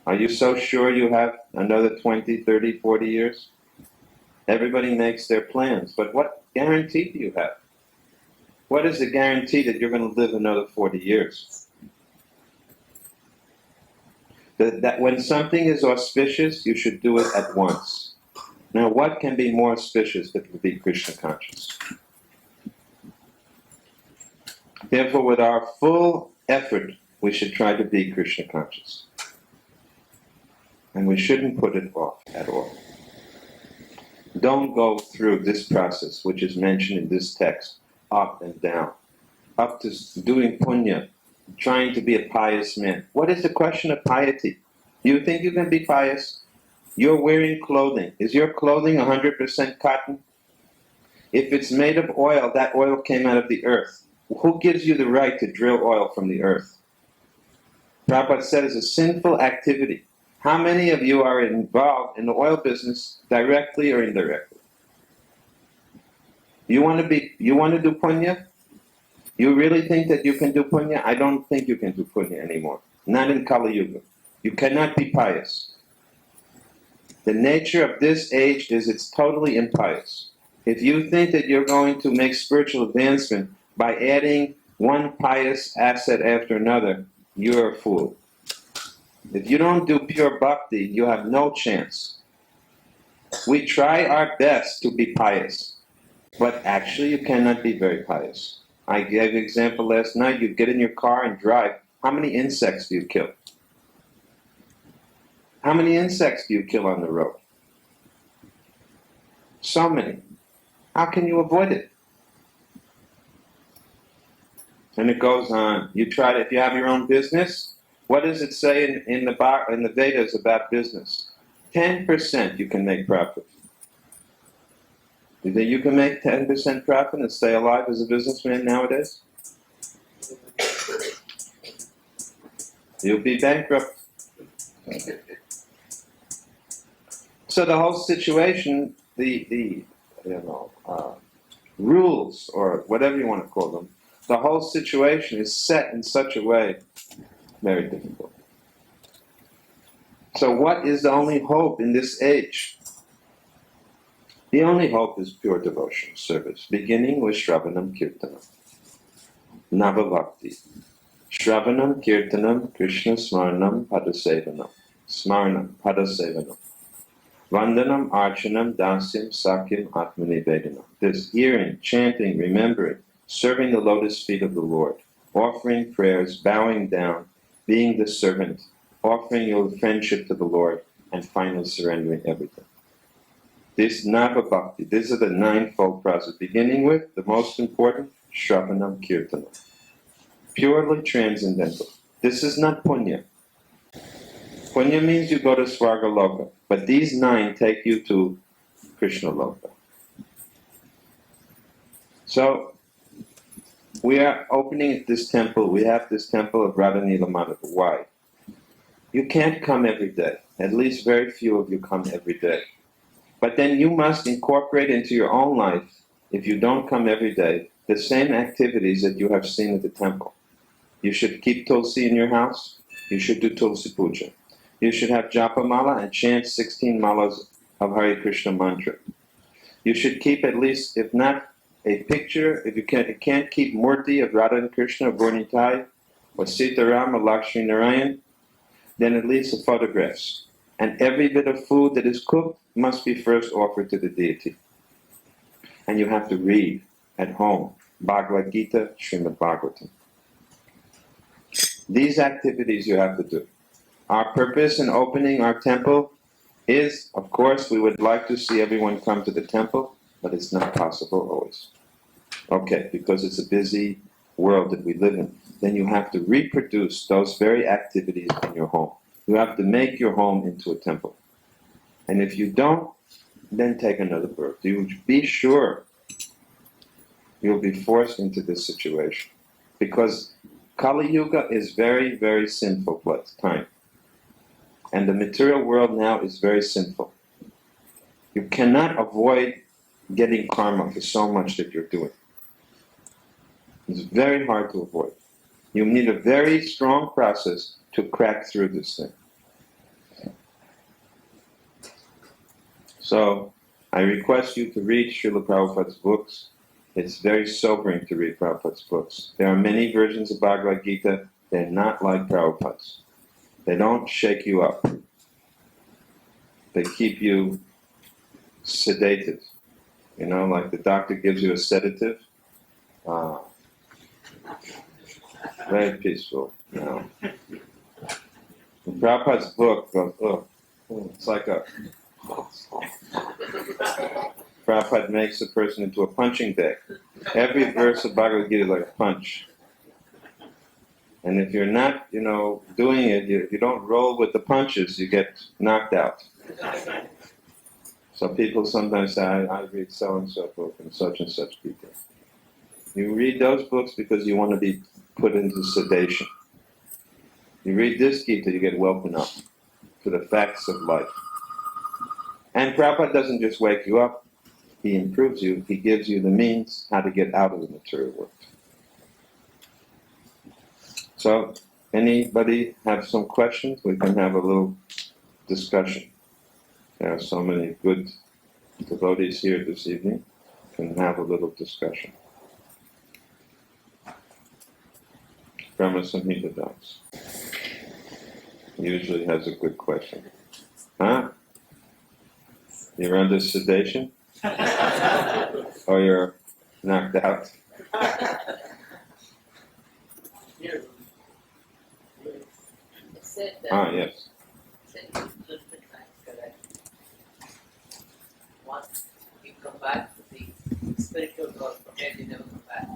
Are you so sure you have another 20, 30, 40 years? Everybody makes their plans, but what guarantee do you have? What is the guarantee that you're going to live another 40 years? That when something is auspicious, you should do it at once. Now, what can be more auspicious than to be Krishna conscious? Therefore, with our full effort, we should try to be Krishna conscious. And we shouldn't put it off at all. Don't go through this process, which is mentioned in this text, up and down. Up to doing punya, trying to be a pious man. What is the question of piety? You think you can be pious? You're wearing clothing. Is your clothing 100% cotton? If it's made of oil, that oil came out of the earth. Who gives you the right to drill oil from the earth? Prabhupada said it's a sinful activity. How many of you are involved in the oil business directly or indirectly? You want to do punya? You really think that you can do punya? I don't think you can do punya anymore. Not in Kali Yuga. You cannot be pious. The nature of this age is it's totally impious. If you think that you're going to make spiritual advancement by adding one pious asset after another, you're a fool. If you don't do pure bhakti, you have no chance. We try our best to be pious, but actually you cannot be very pious. I gave an example last night. You get in your car and drive. How many insects do you kill? How many insects do you kill on the road? So many. How can you avoid it? And it goes on. You try to, if you have your own business, What does it say in the Vedas about business? 10% you can make profit. You think you can make 10% profit and stay alive as a businessman nowadays? You'll be bankrupt. So the whole situation, the rules, or whatever you want to call them, the whole situation is set in such a way, very difficult. So what is the only hope in this age? The only hope is pure devotion, service, beginning with Shravanam Kirtanam, Nava Bhakti. Shravanam Kirtanam Krishna Smaranam Padasevanam. Smaranam Padasevanam. Vandanam Archanam Dasyam Sakyam Atmani Vedanam. This hearing, chanting, remembering, serving the lotus feet of the Lord, offering prayers, bowing down, being the servant, offering your friendship to the Lord, and finally surrendering everything. This Nava Bhakti, these are the ninefold process, beginning with the most important, Shravanam Kirtanam. Purely transcendental. This is not punya. Punya means you go to Svarga Loka, but these 9 take you to Krishna Loka. So, we are opening this temple, we have this temple of Radha Nila Madhava. Why? You can't come every day. At least very few of you come every day. But then you must incorporate into your own life, if you don't come every day, the same activities that you have seen at the temple. You should keep Tulsi in your house. You should do Tulsi Puja. You should have Japa Mala and chant 16 malas of Hare Krishna mantra. You should keep at least, if not a picture, if you can't keep Murti of Radha and Krishna, or Gornitai, or Sitaram, or Lakshmi Narayan, then at least the photographs. And every bit of food that is cooked must be first offered to the deity. And you have to read at home Bhagavad Gita, Srimad Bhagavatam. These activities you have to do. Our purpose in opening our temple is, of course, we would like to see everyone come to the temple, but it's not possible always. Okay, because it's a busy world that we live in. Then you have to reproduce those very activities in your home. You have to make your home into a temple. And if you don't, then take another birth. You be sure you'll be forced into this situation. Because Kali Yuga is very, very sinful time. And the material world now is very sinful. You cannot avoid getting karma for so much that you're doing. It's very hard to avoid. You need a very strong process to crack through this thing. So, I request you to read Srila Prabhupada's books. It's very sobering to read Prabhupada's books. There are many versions of Bhagavad Gita. They're not like Prabhupada's. They don't shake you up. They keep you sedated. You know, like the doctor gives you a sedative. Very peaceful. You know. In Prabhupada's book goes, it's like a... Prabhupada makes a person into a punching bag. Every verse of Bhagavad Gita is like a punch. And if you're not, doing it, you don't roll with the punches, you get knocked out. So people sometimes say, I read so-and-so book and such people. You read those books because you want to be put into sedation. You read this Gita, you get woken up to the facts of life. And Prabhupada doesn't just wake you up, he improves you, he gives you the means how to get out of the material world. So, anybody have some questions? We can have a little discussion. There are so many good devotees here this evening. We can have a little discussion. Brahma Samhita Das usually has a good question. Huh? You're under sedation? Or you're knocked out? Yes.
Once you come back to the spiritual world, forget you never come back.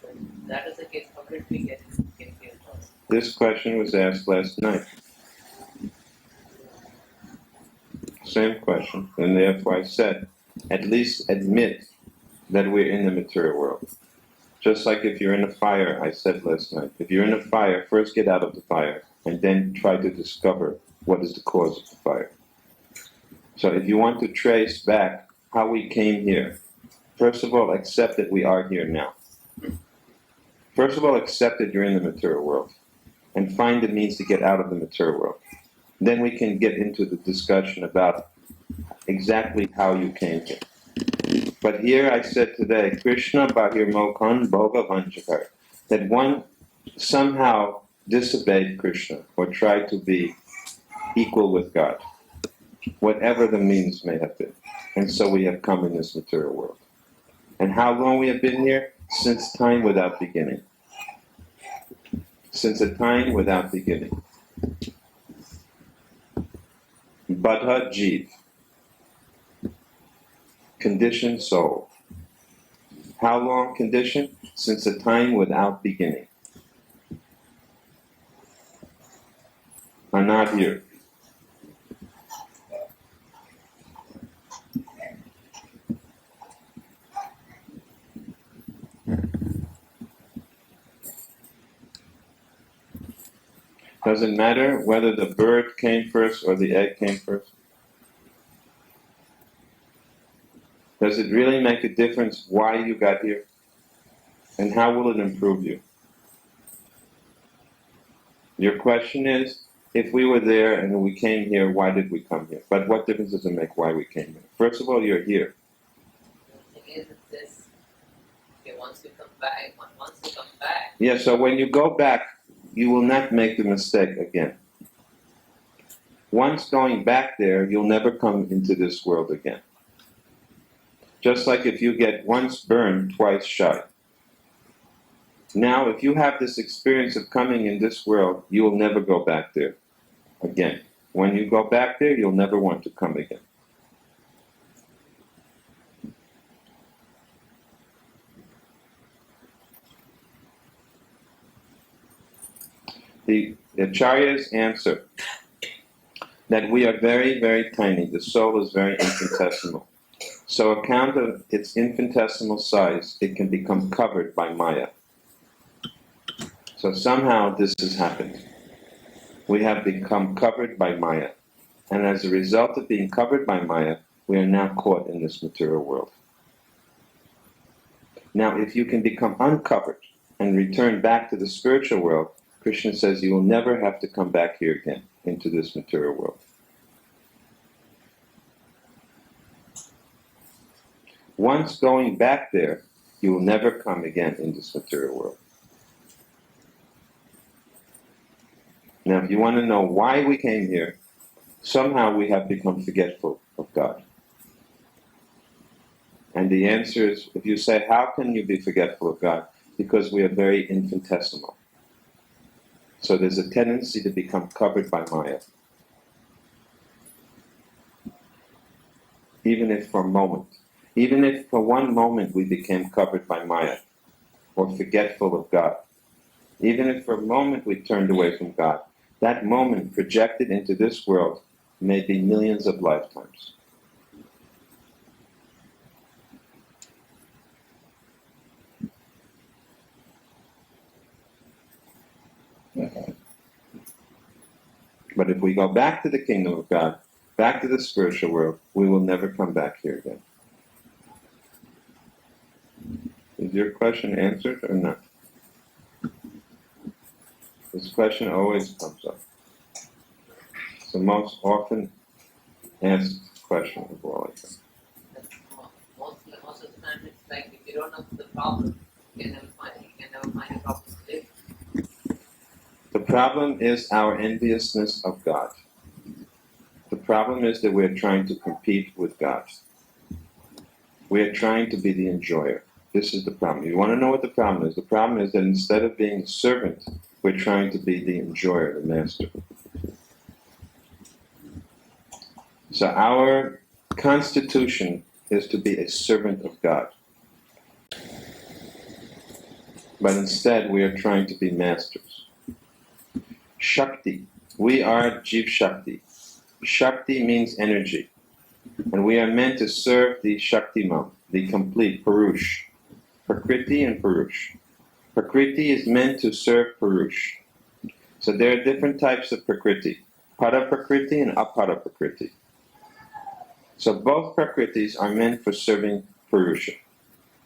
So that is the case, completely get killed also.
This question was asked last night. Same question, and therefore I said, at least admit that we're in the material world. Just like if you're in a fire, I said last night, if you're in a fire, first get out of the fire, and then try to discover what is the cause of the fire. So if you want to trace back how we came here, first of all, accept that we are here now. First of all, accept that you're in the material world, and find the means to get out of the material world. Then we can get into the discussion about exactly how you came here. But here I said today, Krishna Bahir Mokhan Bhoga Vanchakar, that one somehow disobeyed Krishna or tried to be equal with God, whatever the means may have been. And so we have come in this material world. And how long we have been here? Since time without beginning. Since a time without beginning. Badha Jeev. Conditioned soul. How long conditioned? Since a time without beginning. Anadir. Does it matter whether the bird came first or the egg came first? Does it really make a difference why you got here? And how will it improve you? Your question is, if we were there and we came here, why did we come here? But what difference does it make why we came here? First of all, you're here.
The thing is that this, okay, once you come back.
Yeah, so when you go back, you will not make the mistake again. Once going back there, you'll never come into this world again. Just like if you get once burned, twice shy. Now, if you have this experience of coming in this world, you will never go back there again. When you go back there, you'll never want to come again. The Acharyas answer that we are very, very tiny. The soul is very infinitesimal. So account of its infinitesimal size, it can become covered by Maya. So somehow this has happened. We have become covered by Maya. And as a result of being covered by Maya, we are now caught in this material world. Now, if you can become uncovered and return back to the spiritual world, Krishna says you will never have to come back here again into this material world. Once going back there, you will never come again in this material world. Now, if you want to know why we came here, somehow we have become forgetful of God. And the answer is, if you say, how can you be forgetful of God? Because we are very infinitesimal. So there's a tendency to become covered by Maya. Even if for a moment. Even if for one moment we became covered by Maya, or forgetful of God. Even if for a moment we turned away from God, that moment projected into this world may be millions of lifetimes. But if we go back to the kingdom of God, back to the spiritual world, we will never come back here again. Is your question answered or not? This question always comes up. It's the most often asked question of all, I think.
Most of the time it's like if you don't know the problem, you can never find a problem to live.
The problem is our enviousness of God. The problem is that we're trying to compete with God. We are trying to be the enjoyer. This is the problem. You want to know what the problem is? The problem is that instead of being a servant, we're trying to be the enjoyer, the master. So our constitution is to be a servant of God. But instead we are trying to be masters. Shakti. We are Jiv Shakti. Shakti means energy. And we are meant to serve the Shaktiman, the complete Purush. Prakriti and Purush. Prakriti is meant to serve Purush. So there are different types of Prakriti. Para Prakriti and Apara Prakriti. So both Prakritis are meant for serving Purusha.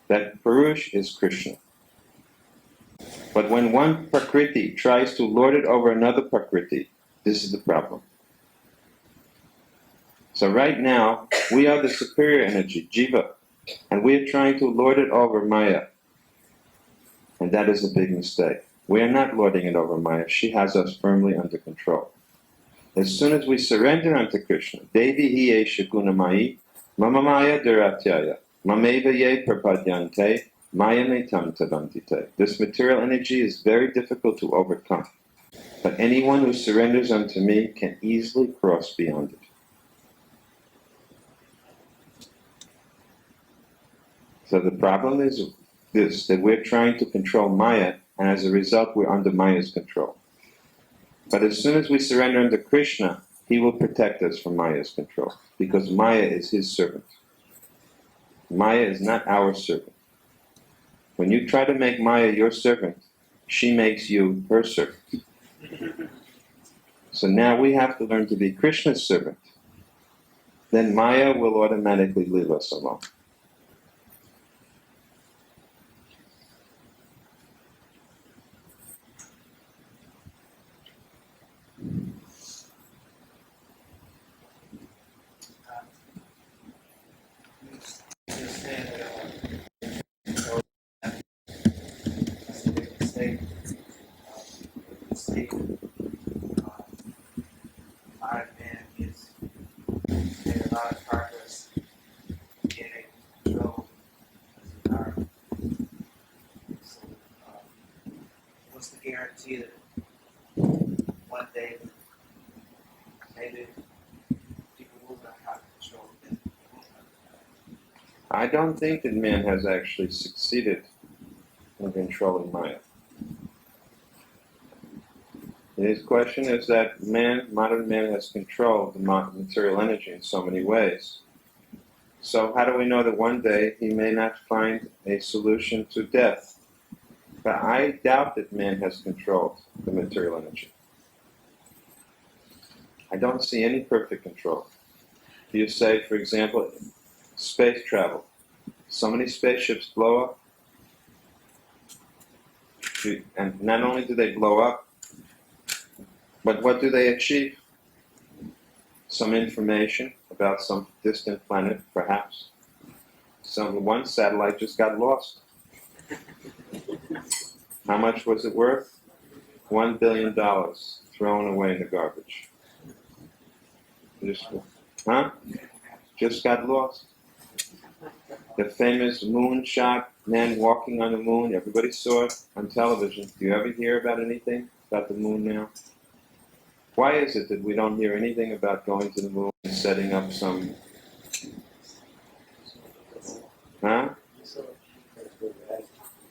That Purush is Krishna. But when one Prakriti tries to lord it over another Prakriti, this is the problem. So right now, we are the superior energy, Jiva, and we are trying to lord it over Maya. And that is a big mistake. We are not lording it over Maya. She has us firmly under control. As soon as we surrender unto Krishna, Devi hiye shagunamai, mama maya duratyaya, mameva ye prapadyante, maya metam tadantite. This material energy is very difficult to overcome. But anyone who surrenders unto me can easily cross beyond it. So the problem is this, that we're trying to control Maya, and as a result we're under Maya's control. But as soon as we surrender unto Krishna, he will protect us from Maya's control, because Maya is his servant. Maya is not our servant. When you try to make Maya your servant, she makes you her servant. So now we have to learn to be Krishna's servant. Then Maya will automatically leave us alone.
Modern man is made a lot of progress getting control as an art. So, what's the guarantee that one day maybe people will learn how to control it?
I don't think that man has actually succeeded in controlling Maya. His question is that modern man has controlled the material energy in so many ways. So how do we know that one day he may not find a solution to death? But I doubt that man has controlled the material energy. I don't see any perfect control. You say, for example, space travel. So many spaceships blow up, and not only do they blow up, but what do they achieve? Some information about some distant planet, perhaps. One satellite just got lost. How much was it worth? $1 billion thrown away in the garbage. Just got lost. The famous moon shot, man walking on the moon, everybody saw it on television. Do you ever hear about anything about the moon now? Why is it that we don't hear anything about going to the moon and setting up some...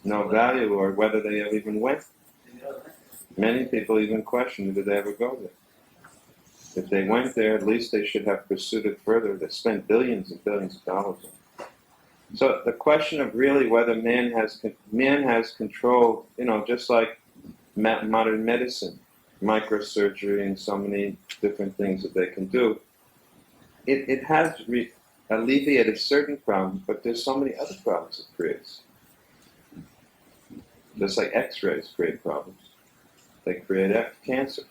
No value, or whether they ever even went. Many people even question, did they ever go there? If they went there, at least they should have pursued it further. They spent billions and billions of dollars on it. So the question of really whether man has controlled, just like modern medicine, microsurgery and so many different things that they can do, it has alleviated certain problems, but there's so many other problems it creates. Just like X-rays create problems. They create cancer.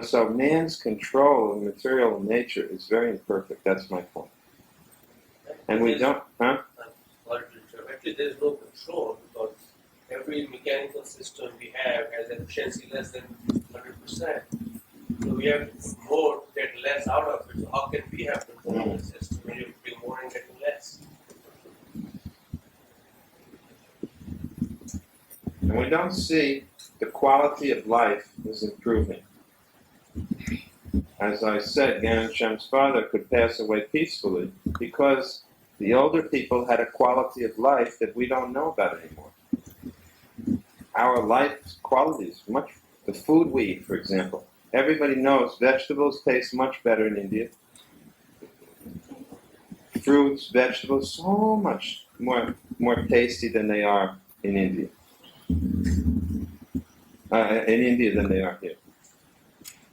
So man's control of material nature is very imperfect. That's my point. And we don't,
Actually, there is no control because every mechanical system we have has efficiency less than 100%. So we have to put more to get less out of it. So how can we have control of the system when you're putting more and getting less?
And we don't see the quality of life is improving. As I said, Ghansham's father could pass away peacefully because the older people had a quality of life that we don't know about anymore. our life qualities, the food we eat, for example. Everybody knows vegetables taste much better in India. Fruits, vegetables, so much more tasty than they are in India. In India than they are here.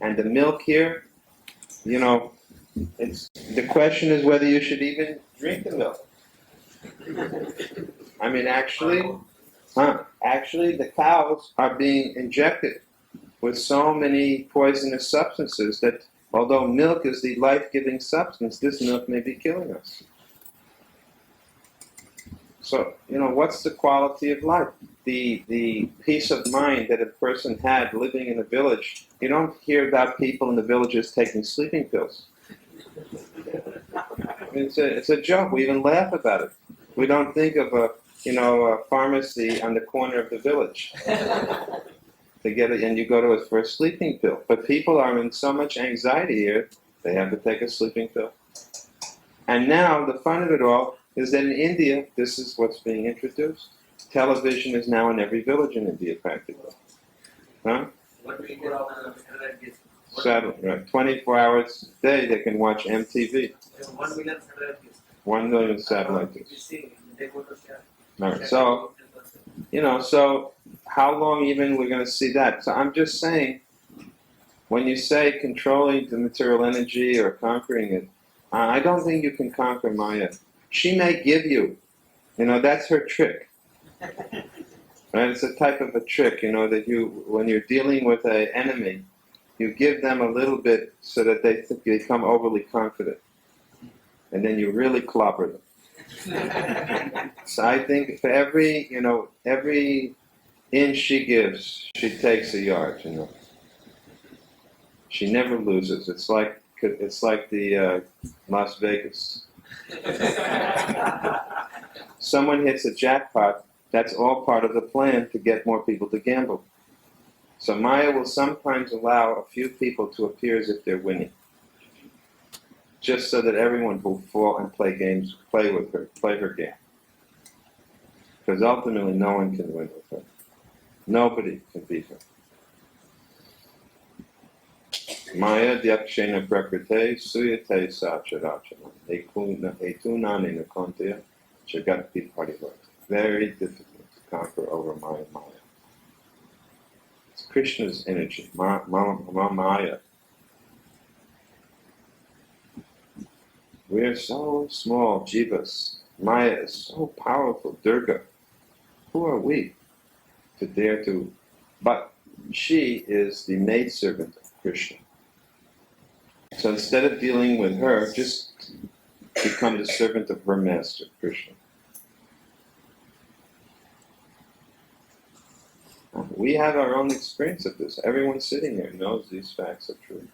And the milk here, the question is whether you should even drink the milk. I mean, actually, the cows are being injected with so many poisonous substances that although milk is the life-giving substance, this milk may be killing us. So, what's the quality of life? The peace of mind that a person had living in a village. You don't hear about people in the villages taking sleeping pills. I mean, it's a joke. We even laugh about it. We don't think of a pharmacy on the corner of the village to get it, and you go to it for a sleeping pill. But people are in so much anxiety here, they have to take a sleeping pill. And now the fun of it all is that in India, this is what's being introduced. Television is now in every village in India, practically. Huh?
What we get on the satellite dish?
Satellite, right. 24 hours a day, they can watch MTV.
1 million satellite dish.
1 million satellite dishes.
They go to share.
Right. So, so how long even we're going to see that? So I'm just saying, when you say controlling the material energy or conquering it, I don't think you can conquer Maya. She may give you, that's her trick. Right? It's a type of a trick, that when you're dealing with an enemy, you give them a little bit so that they become overly confident. And then you really clobber them. So I think for every inch she gives, she takes a yard, She never loses. It's like the Las Vegas. Someone hits a jackpot, that's all part of the plan to get more people to gamble. So Maya will sometimes allow a few people to appear as if they're winning, just so that everyone will fall and play her game. Because ultimately no one can win with her. Nobody can beat her. Maya dyakshena prakrite suyate sacharachana etunani nakontia jagati parivat. Very difficult to conquer over Maya. It's Krishna's energy, Maya. We are so small, jivas. Maya is so powerful, Durga. Who are we to dare to? But she is the maidservant of Krishna. So instead of dealing with her, just become the servant of her master, Krishna. We have our own experience of this. Everyone sitting here knows these facts are true.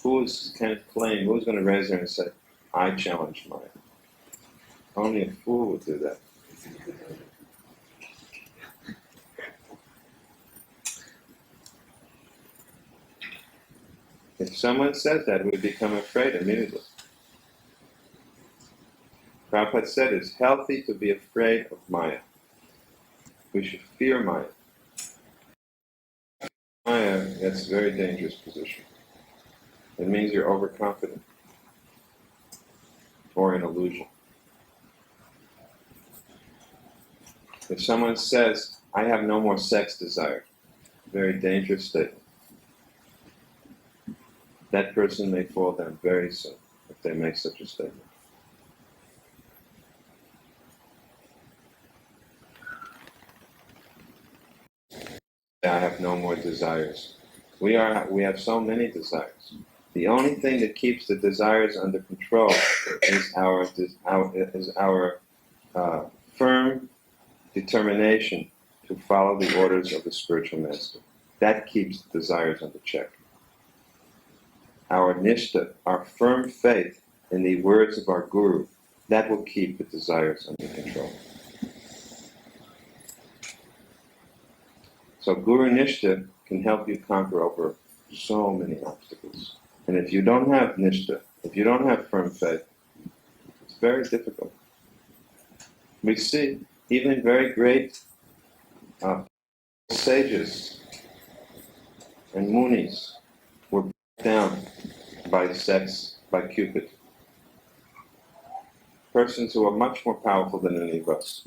Who's going to raise their hand and say, I challenge Maya? Only a fool would do that. If someone says that, we become afraid immediately. Prabhupada said it's healthy to be afraid of Maya. We should fear Maya. Maya, that's a very dangerous position. It means you're overconfident or an illusion. If someone says, I have no more sex desire, very dangerous statement. That person may fall down very soon if they make such a statement. I have no more desires. We have so many desires. The only thing that keeps the desires under control is our firm determination to follow the orders of the spiritual master. That keeps the desires under check. Our nishtha, our firm faith in the words of our guru, that will keep the desires under control. So Guru Nishtha can help you conquer over so many obstacles. And if you don't have Nishtha, if you don't have firm faith, it's very difficult. We see Even very great sages and munis were brought down by sex, by Cupid. Persons who are much more powerful than any of us.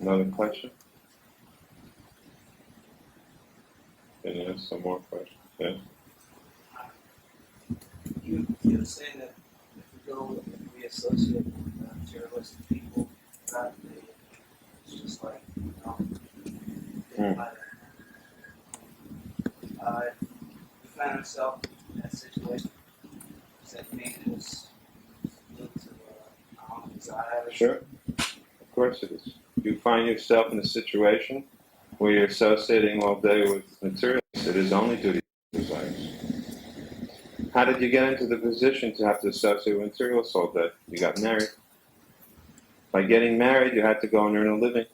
Another question? Can you ask some more questions? Yeah.
You were saying that if we go and we associate with materialistic people, that it's just like, you know, we find ourselves in that situation. Does that mean it's due to our own desires?
Sure. Of course it is. You find yourself in a situation where you're associating all day with materialists, it is only due to your desires. How did you get into the position to have to associate with materialists all day? You got married. By getting married, you had to go and earn a living.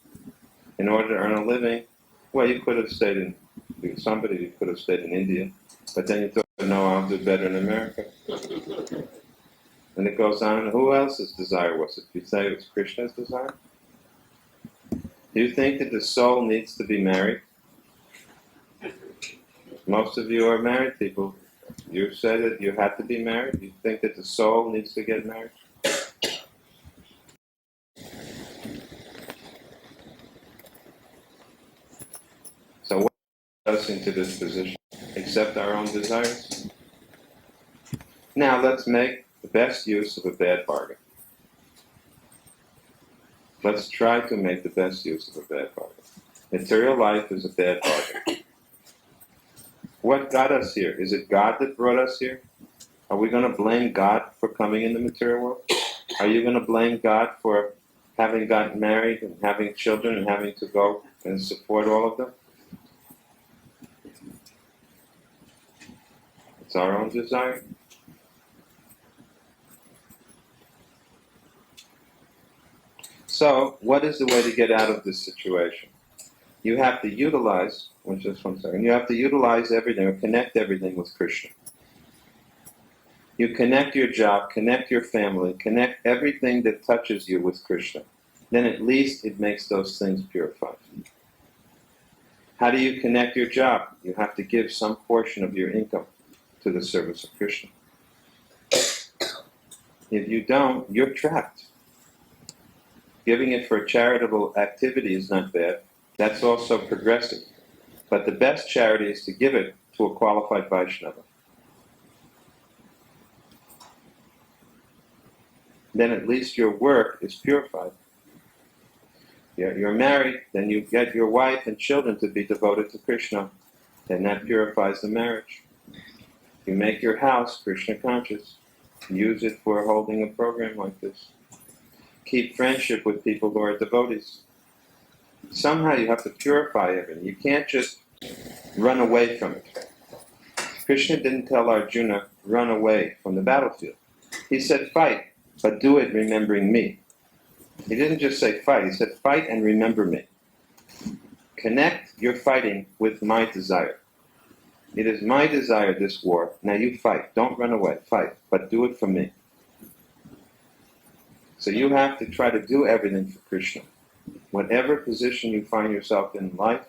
In order to earn a living, well, you could have stayed in, you could have stayed in India, but then you thought, no, I'll do better in America. And it goes on, who else's desire was it? You say it was Krishna's desire? Do you think that the soul needs to be married? Most of you are married people. You say that you have to be married? You think that the soul needs to get married? So what gets us into this position? Except our own desires? Now let's make the best use of a bad bargain. Let's try to make the best use of a bad bargain. Material life is a bad bargain. What got us here? Is it God that brought us here? Are we going to blame God for coming in the material world? Are you going to blame God for having gotten married and having children and having to go and support all of them? It's our own desire. So, what is the way to get out of this situation? You have to utilize, just 1 second, you have to utilize everything or connect everything with Krishna. You connect your job, connect your family, connect everything that touches you with Krishna. Then at least it makes those things purified. How do you connect your job? You have to give some portion of your income to the service of Krishna. If you don't, you're trapped. Giving it for a charitable activity is not bad. That's also progressive. But the best charity is to give it to a qualified Vaishnava. Then at least your work is purified. You're married, then you get your wife and children to be devoted to Krishna. Then that purifies the marriage. You make your house Krishna conscious. Use it for holding a program like this. Keep friendship with people who are devotees. Somehow you have to purify everything. You can't just run away from it. Krishna didn't tell Arjuna, run away from the battlefield. He said, fight, but do it remembering me. He didn't just say fight, he said, fight and remember me. Connect your fighting with my desire. It is my desire, this war. Now you fight. Don't run away. Fight, but do it for me. So you have to try to do everything for Krishna. Whatever position you find yourself in life,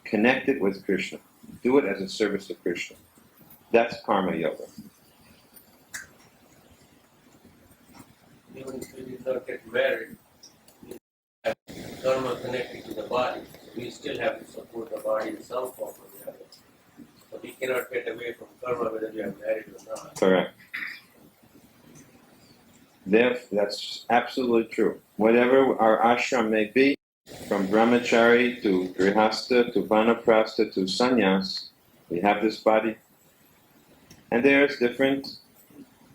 connect it with Krishna. Do it as a service of Krishna. That's karma yoga.
Even if we did not get married, we have karma connected to the body. We still have to support the body in some form or the other. So we cannot get away from karma whether we are married or not.
Correct. That's absolutely true. Whatever our ashram may be, from brahmachari to grihastha to vanaprastha to sannyas, we have this body. And there's different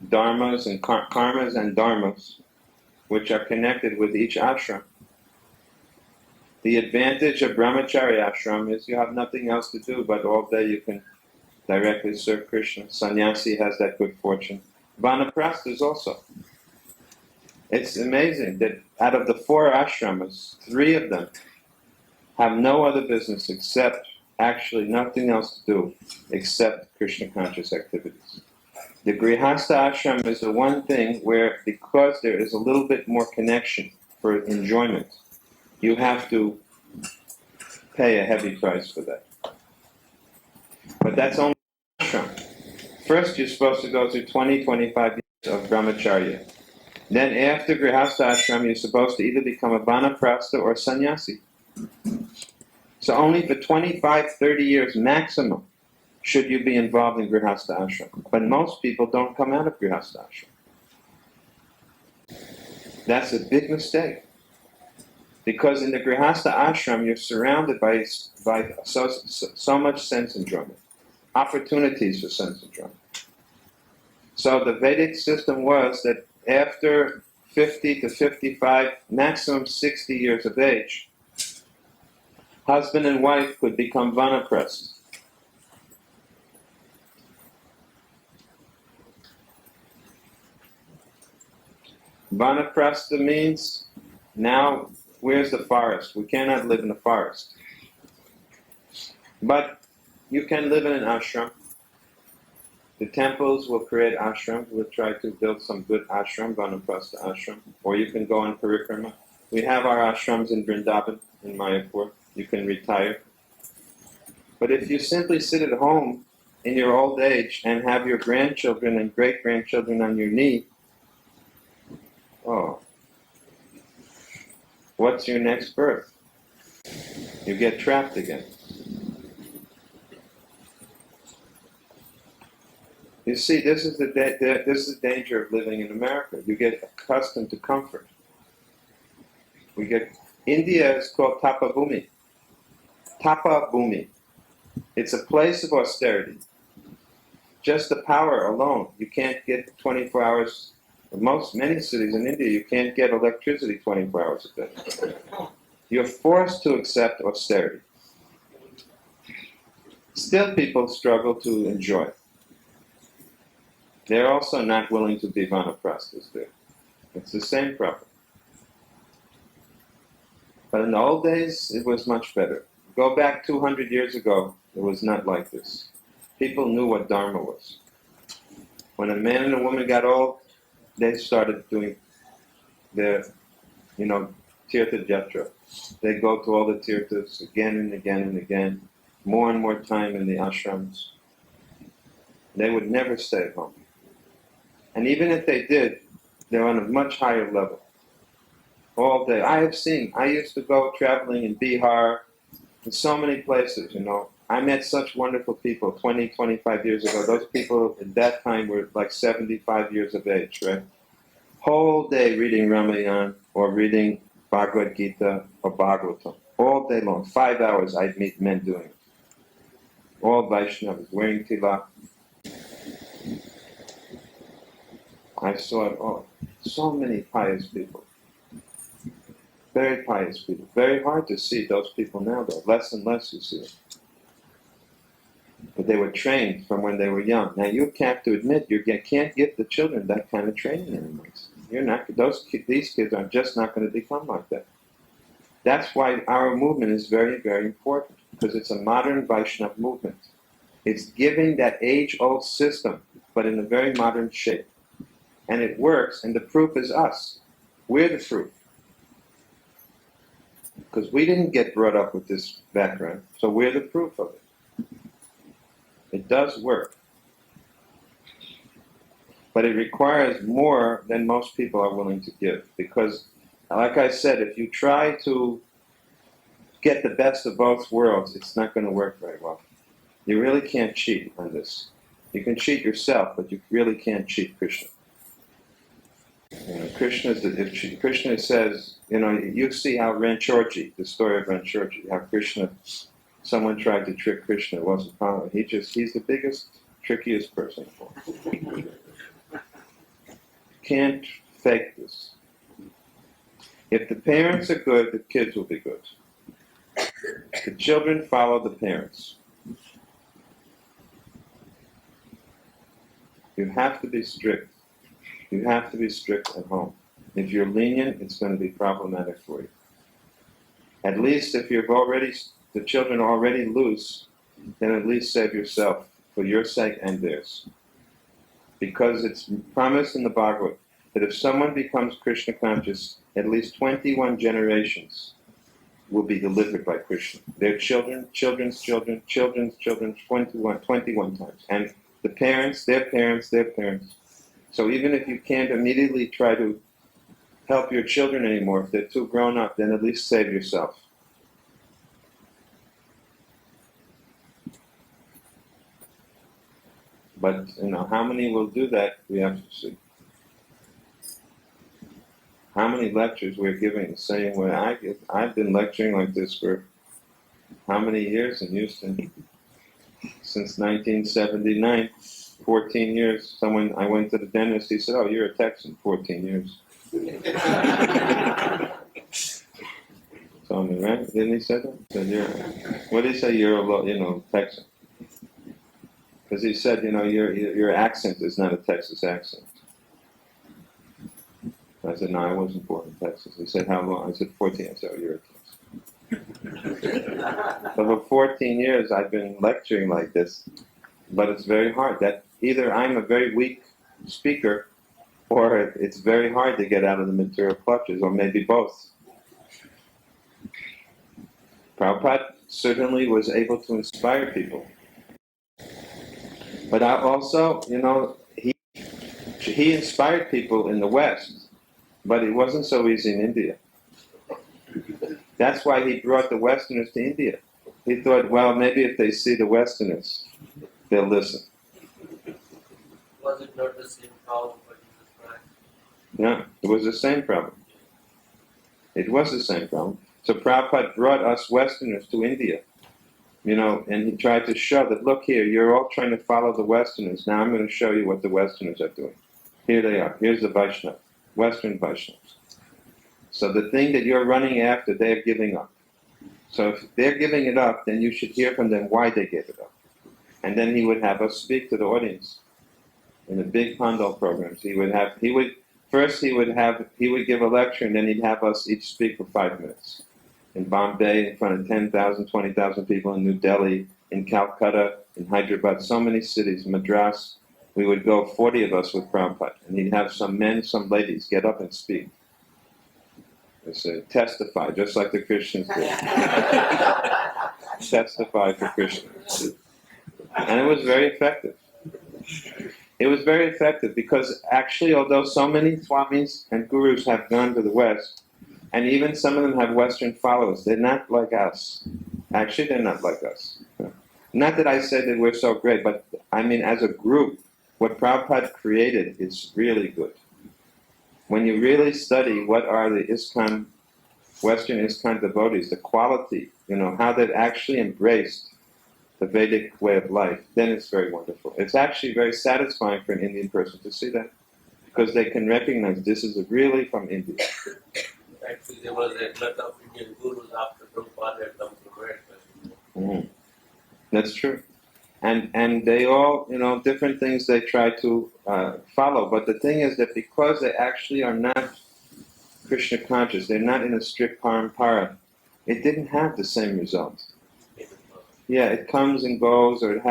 dharmas and karmas and dharmas which are connected with each ashram. The advantage of brahmachari ashram is you have nothing else to do, but all day you can directly serve Krishna. Sannyasi has that good fortune. Vanaprasthas also. It's amazing that out of the 4 ashramas, 3 of them have no other business except actually nothing else to do except Krishna conscious activities. The Grihastha ashram is the one thing where, because there is a little bit more connection for enjoyment, you have to pay a heavy price for that. But that's only ashram. First, you're supposed to go through 20, 25 years of brahmacharya. Then after Grihastha ashram, you're supposed to either become a vanaprastha or a sannyasi. So only for 25, 30 years maximum should you be involved in Grihastha ashram. But most people don't come out of Grihastha ashram. That's a big mistake. Because in the Grihastha ashram, you're surrounded by so much sense enjoyment, opportunities for sense enjoyment. So the Vedic system was that after 50 to 55, maximum 60 years of age, husband and wife could become vanaprasthas. Vanaprastha means, now, where's the forest? We cannot live in the forest. But you can live in an ashram. The temples will create ashrams. We'll try to build some good ashram, vanaprastha ashram. Or you can go on parikrama. We have our ashrams in Vrindavan, in Mayapur. You can retire. But if you simply sit at home in your old age and have your grandchildren and great-grandchildren on your knee, oh, what's your next birth? You get trapped again. You see, this is the danger of living in America. You get accustomed to comfort. India is called Tapa Bhumi. Tapa Bhumi. It's a place of austerity. Just the power alone. You can't get 24 hours. Many cities in India, you can't get electricity 24 hours a day. You're forced to accept austerity. Still, people struggle to enjoy. They're also not willing to be vanaprasthas there. It's the same problem. But in the old days, it was much better. Go back 200 years ago, it was not like this. People knew what Dharma was. When a man and a woman got old, they started doing their, tirtha jatra. They go to all the tirthas again and again and again, more and more time in the ashrams. They would never stay at home. And even if they did, they're on a much higher level. All day. I used to go traveling in Bihar, in so many places, I met such wonderful people 20, 25 years ago. Those people at that time were like 75 years of age, right? Whole day reading Ramayana or reading Bhagavad Gita or Bhagavatam. All day long. 5 hours I'd meet men doing it. All Vaishnavas, wearing tilak. I saw so many pious people. Very pious people. Very hard to see those people now, though. Less and less you see them. But they were trained from when they were young. Now you have to admit you can't give the children that kind of training anymore. These kids are just not going to become like that. That's why our movement is very, very important, because it's a modern Vaishnava movement. It's giving that age-old system, but in a very modern shape. And it works, and the proof is us. We're the proof. Because we didn't get brought up with this background, so we're the proof of it. It does work. But it requires more than most people are willing to give. Because, like I said, if you try to get the best of both worlds, it's not going to work very well. You really can't cheat on this. You can cheat yourself, but you really can't cheat Krishna. Krishna says, you see how Ranchorji, the story of Ranchorji, how someone tried to trick Krishna, it wasn't possible. He's the biggest, trickiest person for him. Can't fake this. If the parents are good, the kids will be good. The children follow the parents. You have to be strict. You have to be strict at home. If you're lenient, it's going to be problematic for you. At least if you've already the children are already loose, then at least save yourself for your sake and theirs. Because it's promised in the Bhagavad that if someone becomes Krishna conscious, at least 21 generations will be delivered by Krishna. Their children, children's children, children's children, 21 times. And the parents, their parents, their parents. So even if you can't immediately try to help your children anymore, if they're too grown up, then at least save yourself. But, how many will do that, we have to see. How many lectures we're giving the same way I give. I've been lecturing like this for how many years in Houston? Since 1979, 14 years. I went to the dentist, he said, "Oh, you're a Texan, 14 years." Told me, right? Didn't he say that? He said, what did he say? You're a, Texan. Because he said, your accent is not a Texas accent. I said, no, I wasn't born in Texas. He said, how long? I said, 14. I said, oh, you're a Texan. So for 14 years, I've been lecturing like this, but it's very hard. That either I'm a very weak speaker, or it's very hard to get out of the material clutches, or maybe both. Prabhupada certainly was able to inspire people. But also, he inspired people in the West, but it wasn't so easy in India. That's why he brought the Westerners to India. He thought, well, maybe if they see the Westerners, they'll listen.
Was it not the same problem for Jesus Christ?
Yeah, it was the same problem. It was the same problem. So Prabhupada brought us Westerners to India. And he tried to show that, look here, you're all trying to follow the Westerners. Now I'm going to show you what the Westerners are doing. Here they are. Here's the Vaishnava, Western Vaishnavas. So the thing that you're running after, they're giving up. So if they're giving it up, then you should hear from them why they gave it up. And then he would have us speak to the audience in the big Pandal programs. He would give a lecture, and then he'd have us each speak for 5 minutes. In Bombay, in front of 10,000, 20,000 people, in New Delhi, in Calcutta, in Hyderabad, so many cities, Madras. We would go, 40 of us with Prabhupada, and he'd have some men, some ladies get up and speak. They say, testify, just like the Christians do. Testify for Krishna. And it was very effective. It was very effective because actually, although so many Swamis and Gurus have gone to the West, and even some of them have Western followers, they're not like us. Actually, they're not like us. Not that I say that we're so great, but I mean, as a group, what Prabhupada created is really good. When you really study what are the ISKCON, Western ISKCON devotees, the quality, how they've actually embraced the Vedic way of life, then it's very wonderful. It's actually very satisfying for an Indian person to see that, because they can recognize this is really from India.
Actually, there was a lot of Indian gurus after Prabhupada had come to America.
Mm-hmm. That's true. And they all, different things they try to follow. But the thing is that because they actually are not Krishna conscious, they're not in a strict parampara, it didn't have the same result. Yeah, it comes and goes, or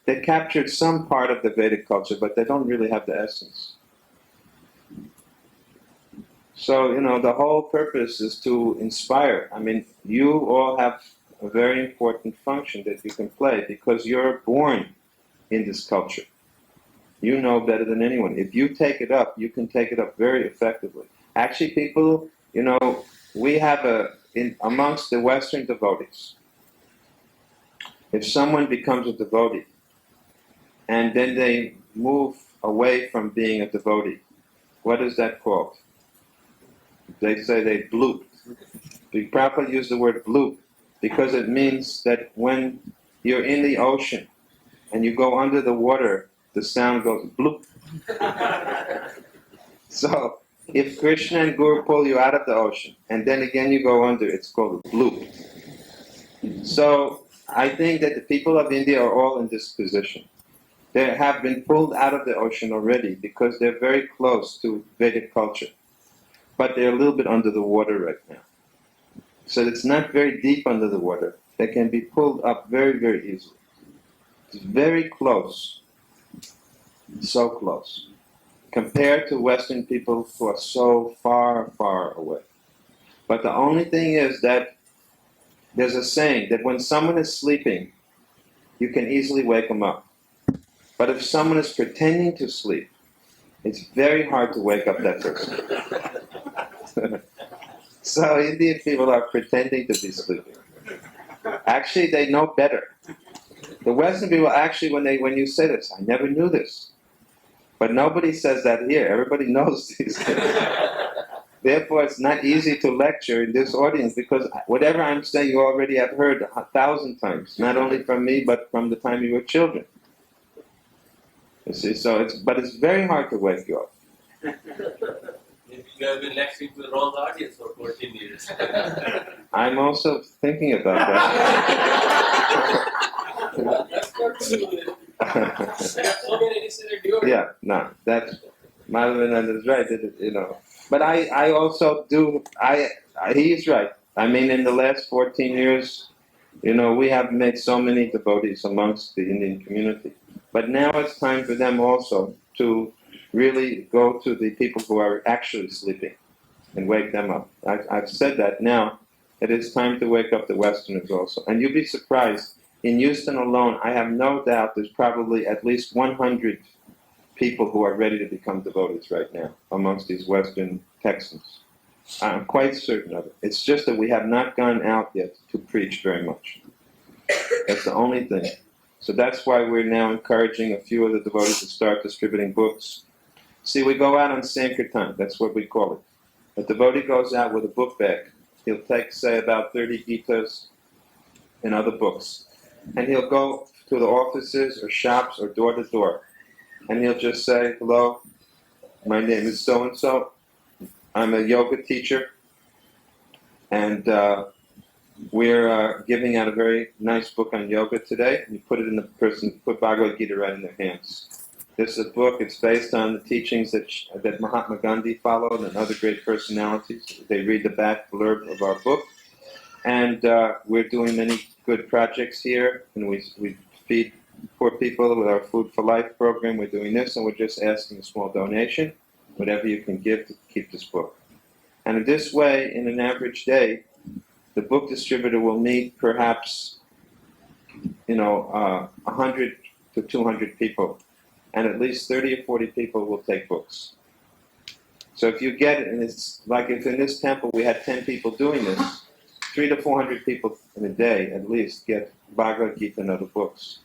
they captured some part of the Vedic culture, but they don't really have the essence. So, the whole purpose is to inspire. I mean, you all have a very important function that you can play because you're born in this culture. You know better than anyone. If you take it up, you can take it up very effectively. Actually, people, we have amongst the Western devotees, if someone becomes a devotee and then they move away from being a devotee, what is that called? They say they bloop. The Prabhupada used the word bloop because it means that when you're in the ocean and you go under the water, the sound goes bloop. So if Krishna and Guru pull you out of the ocean and then again you go under, it's called a bloop. So I think that the people of India are all in this position. They have been pulled out of the ocean already because they're very close to Vedic culture. But they're a little bit under the water right now. So it's not very deep under the water, They can be pulled up very, very easily. It's very close, so close, compared to Western people who are so far, far away. But the only thing is that there's a saying that when someone is sleeping, you can easily wake them up. But if someone is pretending to sleep, it's very hard to wake up that person. So Indian people are pretending to be sleeping. Actually, they know better. The Western people actually, when you say this, I never knew this. But nobody says that here. Everybody knows these things. Therefore, it's not easy to lecture in this audience because whatever I'm saying, you already have heard 1,000 times. Not only from me, but from the time you were children. You see, but it's very hard to wake you up.
Maybe you have been lecturing to the wrong audience for 14 years.
I'm also thinking about that.
That's not true. There are so many listeners doing
Yeah, no, that's Madhavananda is right. But I also do. He's right. I mean, in the last 14 years, we have made so many devotees amongst the Indian community. But now it's time for them also to really go to the people who are actually sleeping and wake them up. I've said that now. It is time to wake up the Westerners also. And you'd be surprised. In Houston alone, I have no doubt there's probably at least 100 people who are ready to become devotees right now amongst these Western Texans. I'm quite certain of it. It's just that we have not gone out yet to preach very much. That's the only thing. So that's why we're now encouraging a few of the devotees to start distributing books. See, we go out on Sankirtan. That's what we call it. A devotee goes out with a book bag. He'll take, say, about 30 Gitas and other books. And he'll go to the offices or shops or door to door. And he'll just say, hello, my name is so-and-so. I'm a yoga teacher. And we're giving out a very nice book on yoga today. You put it in put Bhagavad Gita right in their hands. This is a book, it's based on the teachings that Mahatma Gandhi followed and other great personalities. They read the back blurb of our book. And we're doing many good projects here, and we feed poor people with our Food for Life program. We're doing this, and we're just asking a small donation, whatever you can give to keep this book. And in this way, in an average day, the book distributor will meet perhaps, 100 to 200 people, and at least 30 or 40 people will take books. So if you get it, and it's like if in this temple we had 10 people doing this, 300 to 400 people in a day at least get Bhagavad Gita and other books.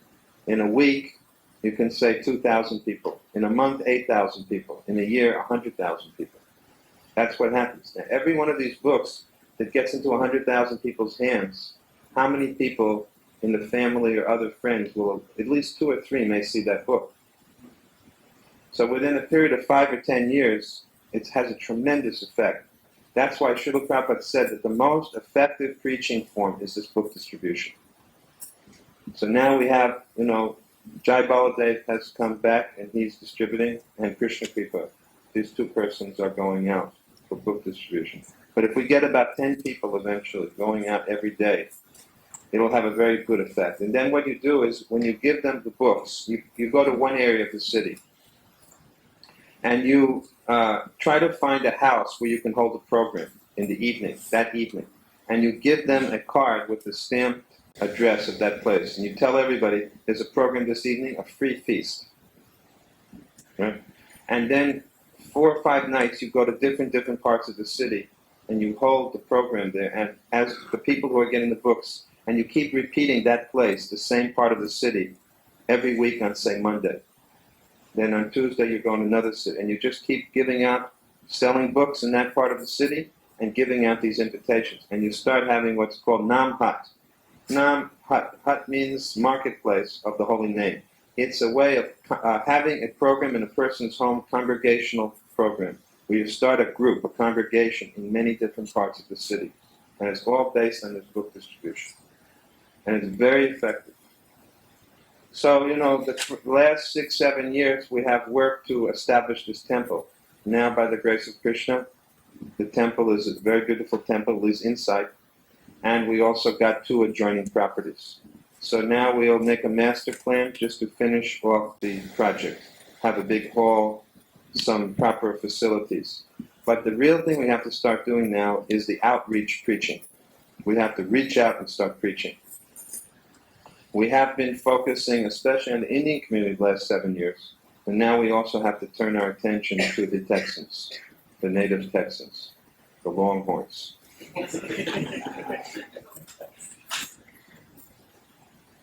In a week, you can say 2,000 people. In a month, 8,000 people. In a year, 100,000 people. That's what happens. Now, every one of these books that gets into 100,000 people's hands, how many people in the family or other friends will, at least 2 or 3 may see that book. So within a period of 5 or 10 years, it has a tremendous effect. That's why Srila Prabhupada said that the most effective preaching form is this book distribution. So now we have, Jai Baladev has come back and he's distributing, and Krishna Kripa. These 2 persons are going out for book distribution. But if we get about 10 people eventually going out every day, it'll have a very good effect. And then what you do is, when you give them the books, you go to one area of the city, and you try to find a house where you can hold a program in the evening, that evening. And you give them a card with the stamped address of that place. And you tell everybody, there's a program this evening, a free feast. Right? And then 4 or 5 nights you go to different parts of the city and you hold the program there. And as the people who are getting the books, and you keep repeating that place, the same part of the city, every week on, say, Monday. Then on Tuesday you go in another city, and you just keep giving out, selling books in that part of the city, and giving out these invitations. And you start having what's called Nam Hat. Nam Hat. Hat means marketplace of the holy name. It's a way of having a program in a person's home, congregational program, where you start a group, a congregation in many different parts of the city. And it's all based on this book distribution. And it's very effective. So, the last 6-7 years we have worked to establish this temple. Now, by the grace of Krishna, the temple is a very beautiful temple, at least inside. and we also got 2 adjoining properties. So now we'll make a master plan just to finish off the project. Have a big hall, some proper facilities. But the real thing we have to start doing now is the outreach preaching. We have to reach out and start preaching. We have been focusing, especially on the Indian community the last 7 years. And now we also have to turn our attention to the Texans, the native Texans, the Longhorns.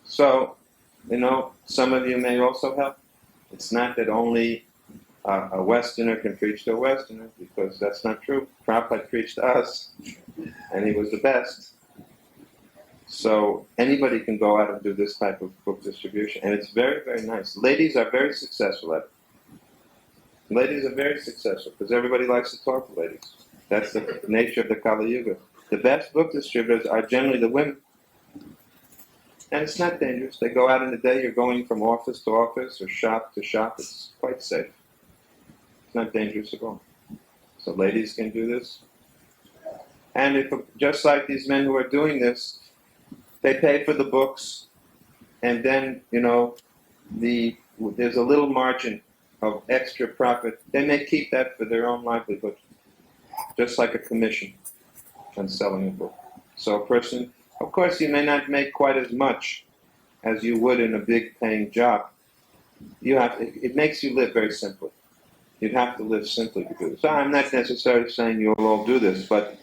So, some of you may also help. It's not that only a Westerner can preach to a Westerner, because that's not true. Prabhupada preached to us, and he was the best. So anybody can go out and do this type of book distribution, and it's very, very nice. Ladies are very successful at it. Ladies are very successful, because everybody likes to talk to ladies. That's the nature of the Kali Yuga. The best book distributors are generally the women. And it's not dangerous. They go out in the day, you're going from office to office or shop to shop. It's quite safe. It's not dangerous at all. So ladies can do this. And if, just like these men who are doing this, they pay for the books, and then, there's a little margin of extra profit. They may keep that for their own livelihood, just like a commission on selling a book. So a person, of course, you may not make quite as much as you would in a big paying job. It makes you live very simply. You'd have to live simply to do this. So I'm not necessarily saying you'll all do this, but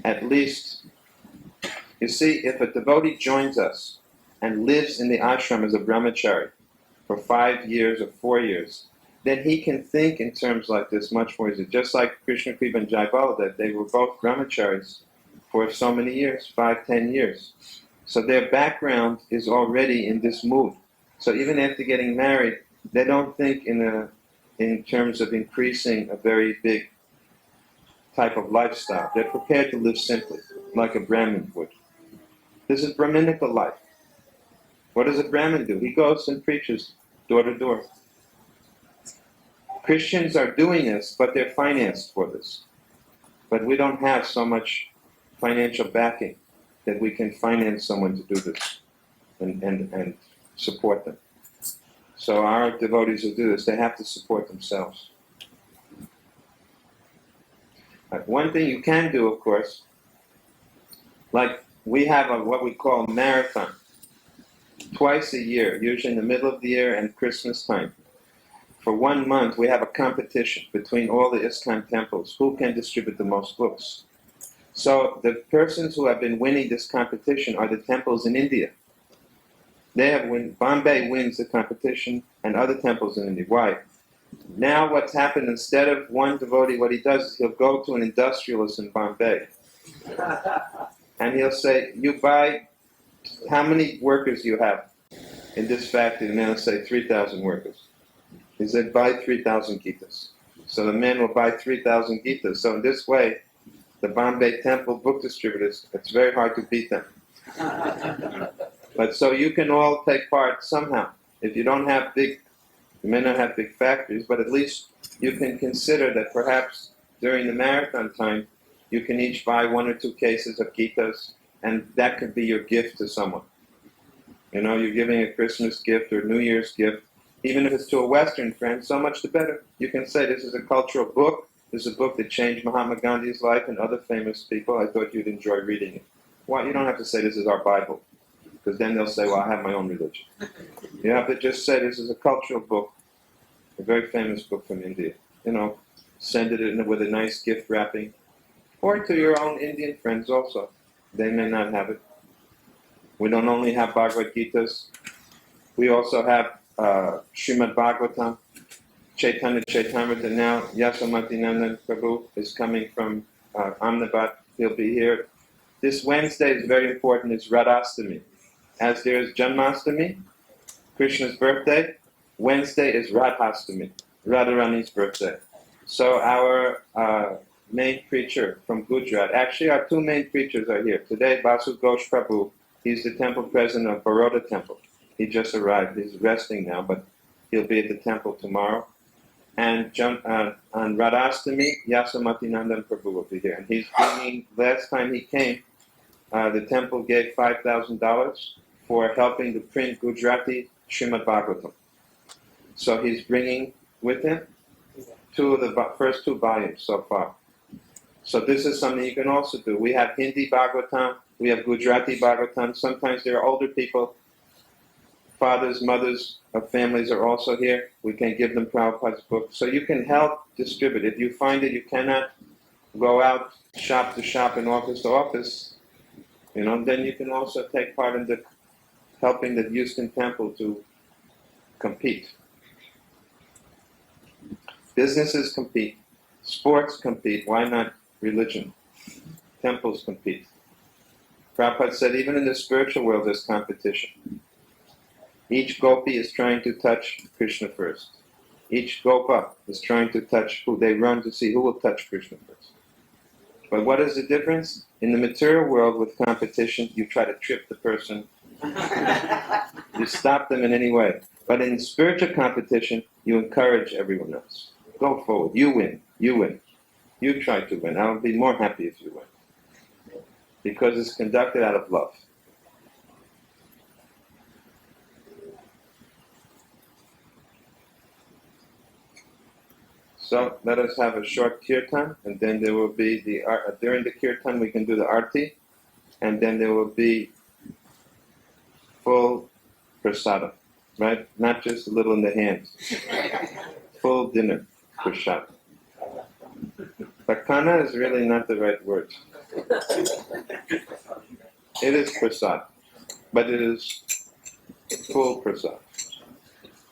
at least, you see, if a devotee joins us and lives in the ashram as a brahmachari for 5 years or 4 years, then he can think in terms like this much more easily. Just like Krishna Kripa and Jai Baladev, they were both brahmacharis for so many years, 5, 10 years. So their background is already in this mood. So even after getting married, they don't think in terms of increasing a very big type of lifestyle. They're prepared to live simply, like a Brahmin would. This is Brahminical life. What does a Brahmin do? He goes and preaches door to door. Christians are doing this, but they're financed for this. But we don't have so much financial backing that we can finance someone to do this and support them. So our devotees who do this, they have to support themselves. One thing you can do, of course, like we have what we call a marathon. Twice a year, usually in the middle of the year and Christmas time. For 1 month, we have a competition between all the ISKCON temples. Who can distribute the most books? So the persons who have been winning this competition are the temples in India. Bombay wins the competition, and other temples in India. Why? Now what's happened, instead of one devotee, what he does is he'll go to an industrialist in Bombay. And he'll say, you buy, how many workers you have in this factory? The man will say, 3,000 workers. He said, buy 3,000 Gitas. So the man will buy 3,000 Gitas. So in this way, the Bombay temple book distributors, it's very hard to beat them. But so you can all take part somehow. If you don't have you may not have big factories, but at least you can consider that perhaps during the marathon time, you can each buy 1 or 2 cases of Gitas, and that could be your gift to someone. You're giving a Christmas gift or New Year's gift, even if it's to a Western friend, so much the better. You can say, this is a cultural book. This is a book that changed Mahatma Gandhi's life and other famous people. I thought you'd enjoy reading it. Well, you don't have to say this is our Bible, because then they'll say, well, I have my own religion. You have to just say this is a cultural book, a very famous book from India. Send it in with a nice gift wrapping. Or to your own Indian friends also. They may not have it. We don't only have Bhagavad Gitas. We also have Srimad Bhagavatam, Chaitanya Chaitamrita. Now Yasomatinandan Prabhu is coming from Ahmedabad. He'll be here. This Wednesday is very important. It's Radhastami. As there is Janmastami, Krishna's birthday, Wednesday is Radhastami, Radharani's birthday. So our main preacher from Gujarat, actually our 2 main preachers are here. Today, Basu Ghosh Prabhu, he's the temple president of Baroda Temple. He just arrived. He's resting now, but he'll be at the temple tomorrow. And on Radhastami, Yasomatinandan Prabhu will be here. And he's bringing, last time he came, the temple gave $5,000 for helping to print Gujarati Srimad Bhagavatam. So he's bringing with him first two volumes so far. So this is something you can also do. We have Hindi Bhagavatam, we have Gujarati Bhagavatam. Sometimes there are older people, fathers, mothers of families are also here. We can give them Prabhupada's book. So you can help distribute. If you find that you cannot go out shop to shop and office to office, then you can also take part in the helping the Houston Temple to compete. Businesses compete. Sports compete. Why not religion? Temples compete. Prabhupada said even in the spiritual world there's competition. Each gopi is trying to touch Krishna first. Each gopa is trying to touch who they run to see who will touch Krishna first. But what is the difference? In the material world with competition, you try to trip the person. You stop them in any way. But in spiritual competition, you encourage everyone else. Go forward. You win. You win. You try to win. I'll be more happy if you win. Because it's conducted out of love. So let us have a short kirtan, and then there will be during the kirtan we can do the arti, and then there will be full prasada, right? Not just a little in the hands. Full dinner prasada. Pakana is really not the right word. It is prasad, but it is full prasad,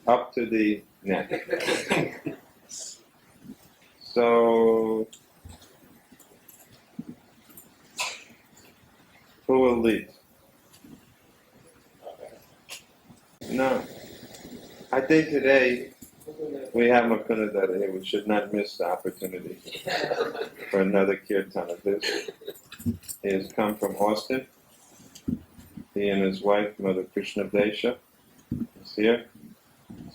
up to the neck. So, who will lead? No. I think today we have Makunadada here. We should not miss the opportunity for another kirtan of this. He has come from Austin. He and his wife, Mother Krishna Desha, is here.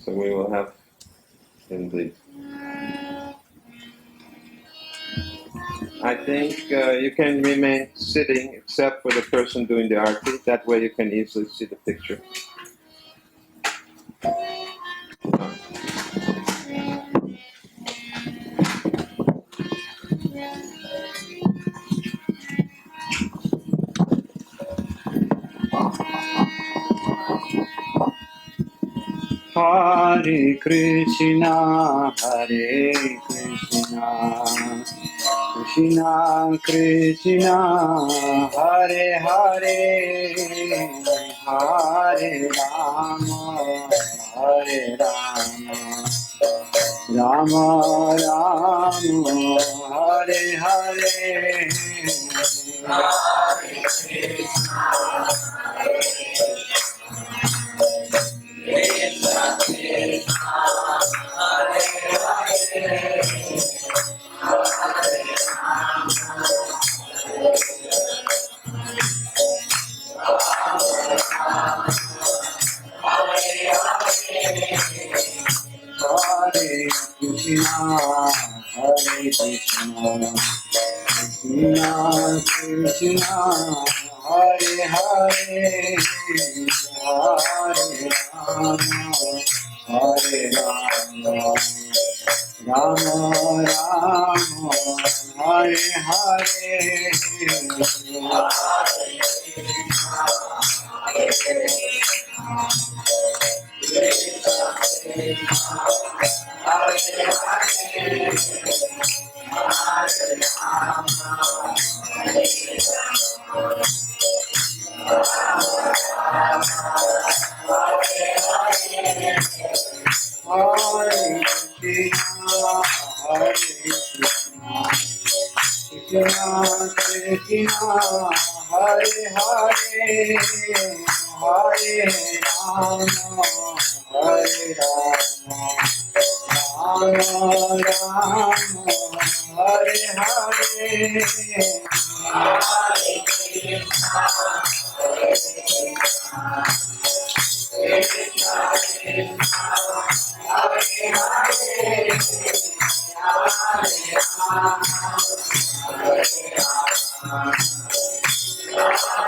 So we will have him lead. I think you can remain sitting except for the person doing the arti. That way you can easily see the picture.
Hare Krishna, Hare Krishna, Krishna Krishna, Hare Hare, Hare Rama, Hare Rama, Rama Rama, Hare Hare, Hare Krishna, Hare Krishna, Krishna Krishna, Hare Hare, Hare Rama, Hare Rama, Rama Rama, Hare Hare, Hare Krishna, Hare Krishna, Krishna Krishna, Hare Hare, Hare Rama, Hare Rama, Rama Rama, Hare Hare, Hare Krishna, Hare Krishna, Krishna Krishna, Hare Hare, Hare Rama, Hare Rama, Rama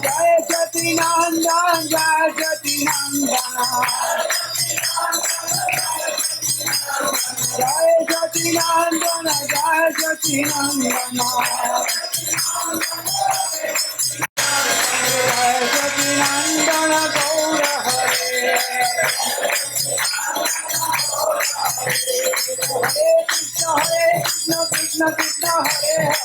Jai Sati Nandana Nandana Gaura Hare Hare Krishna Krishna Krishna Hare Hare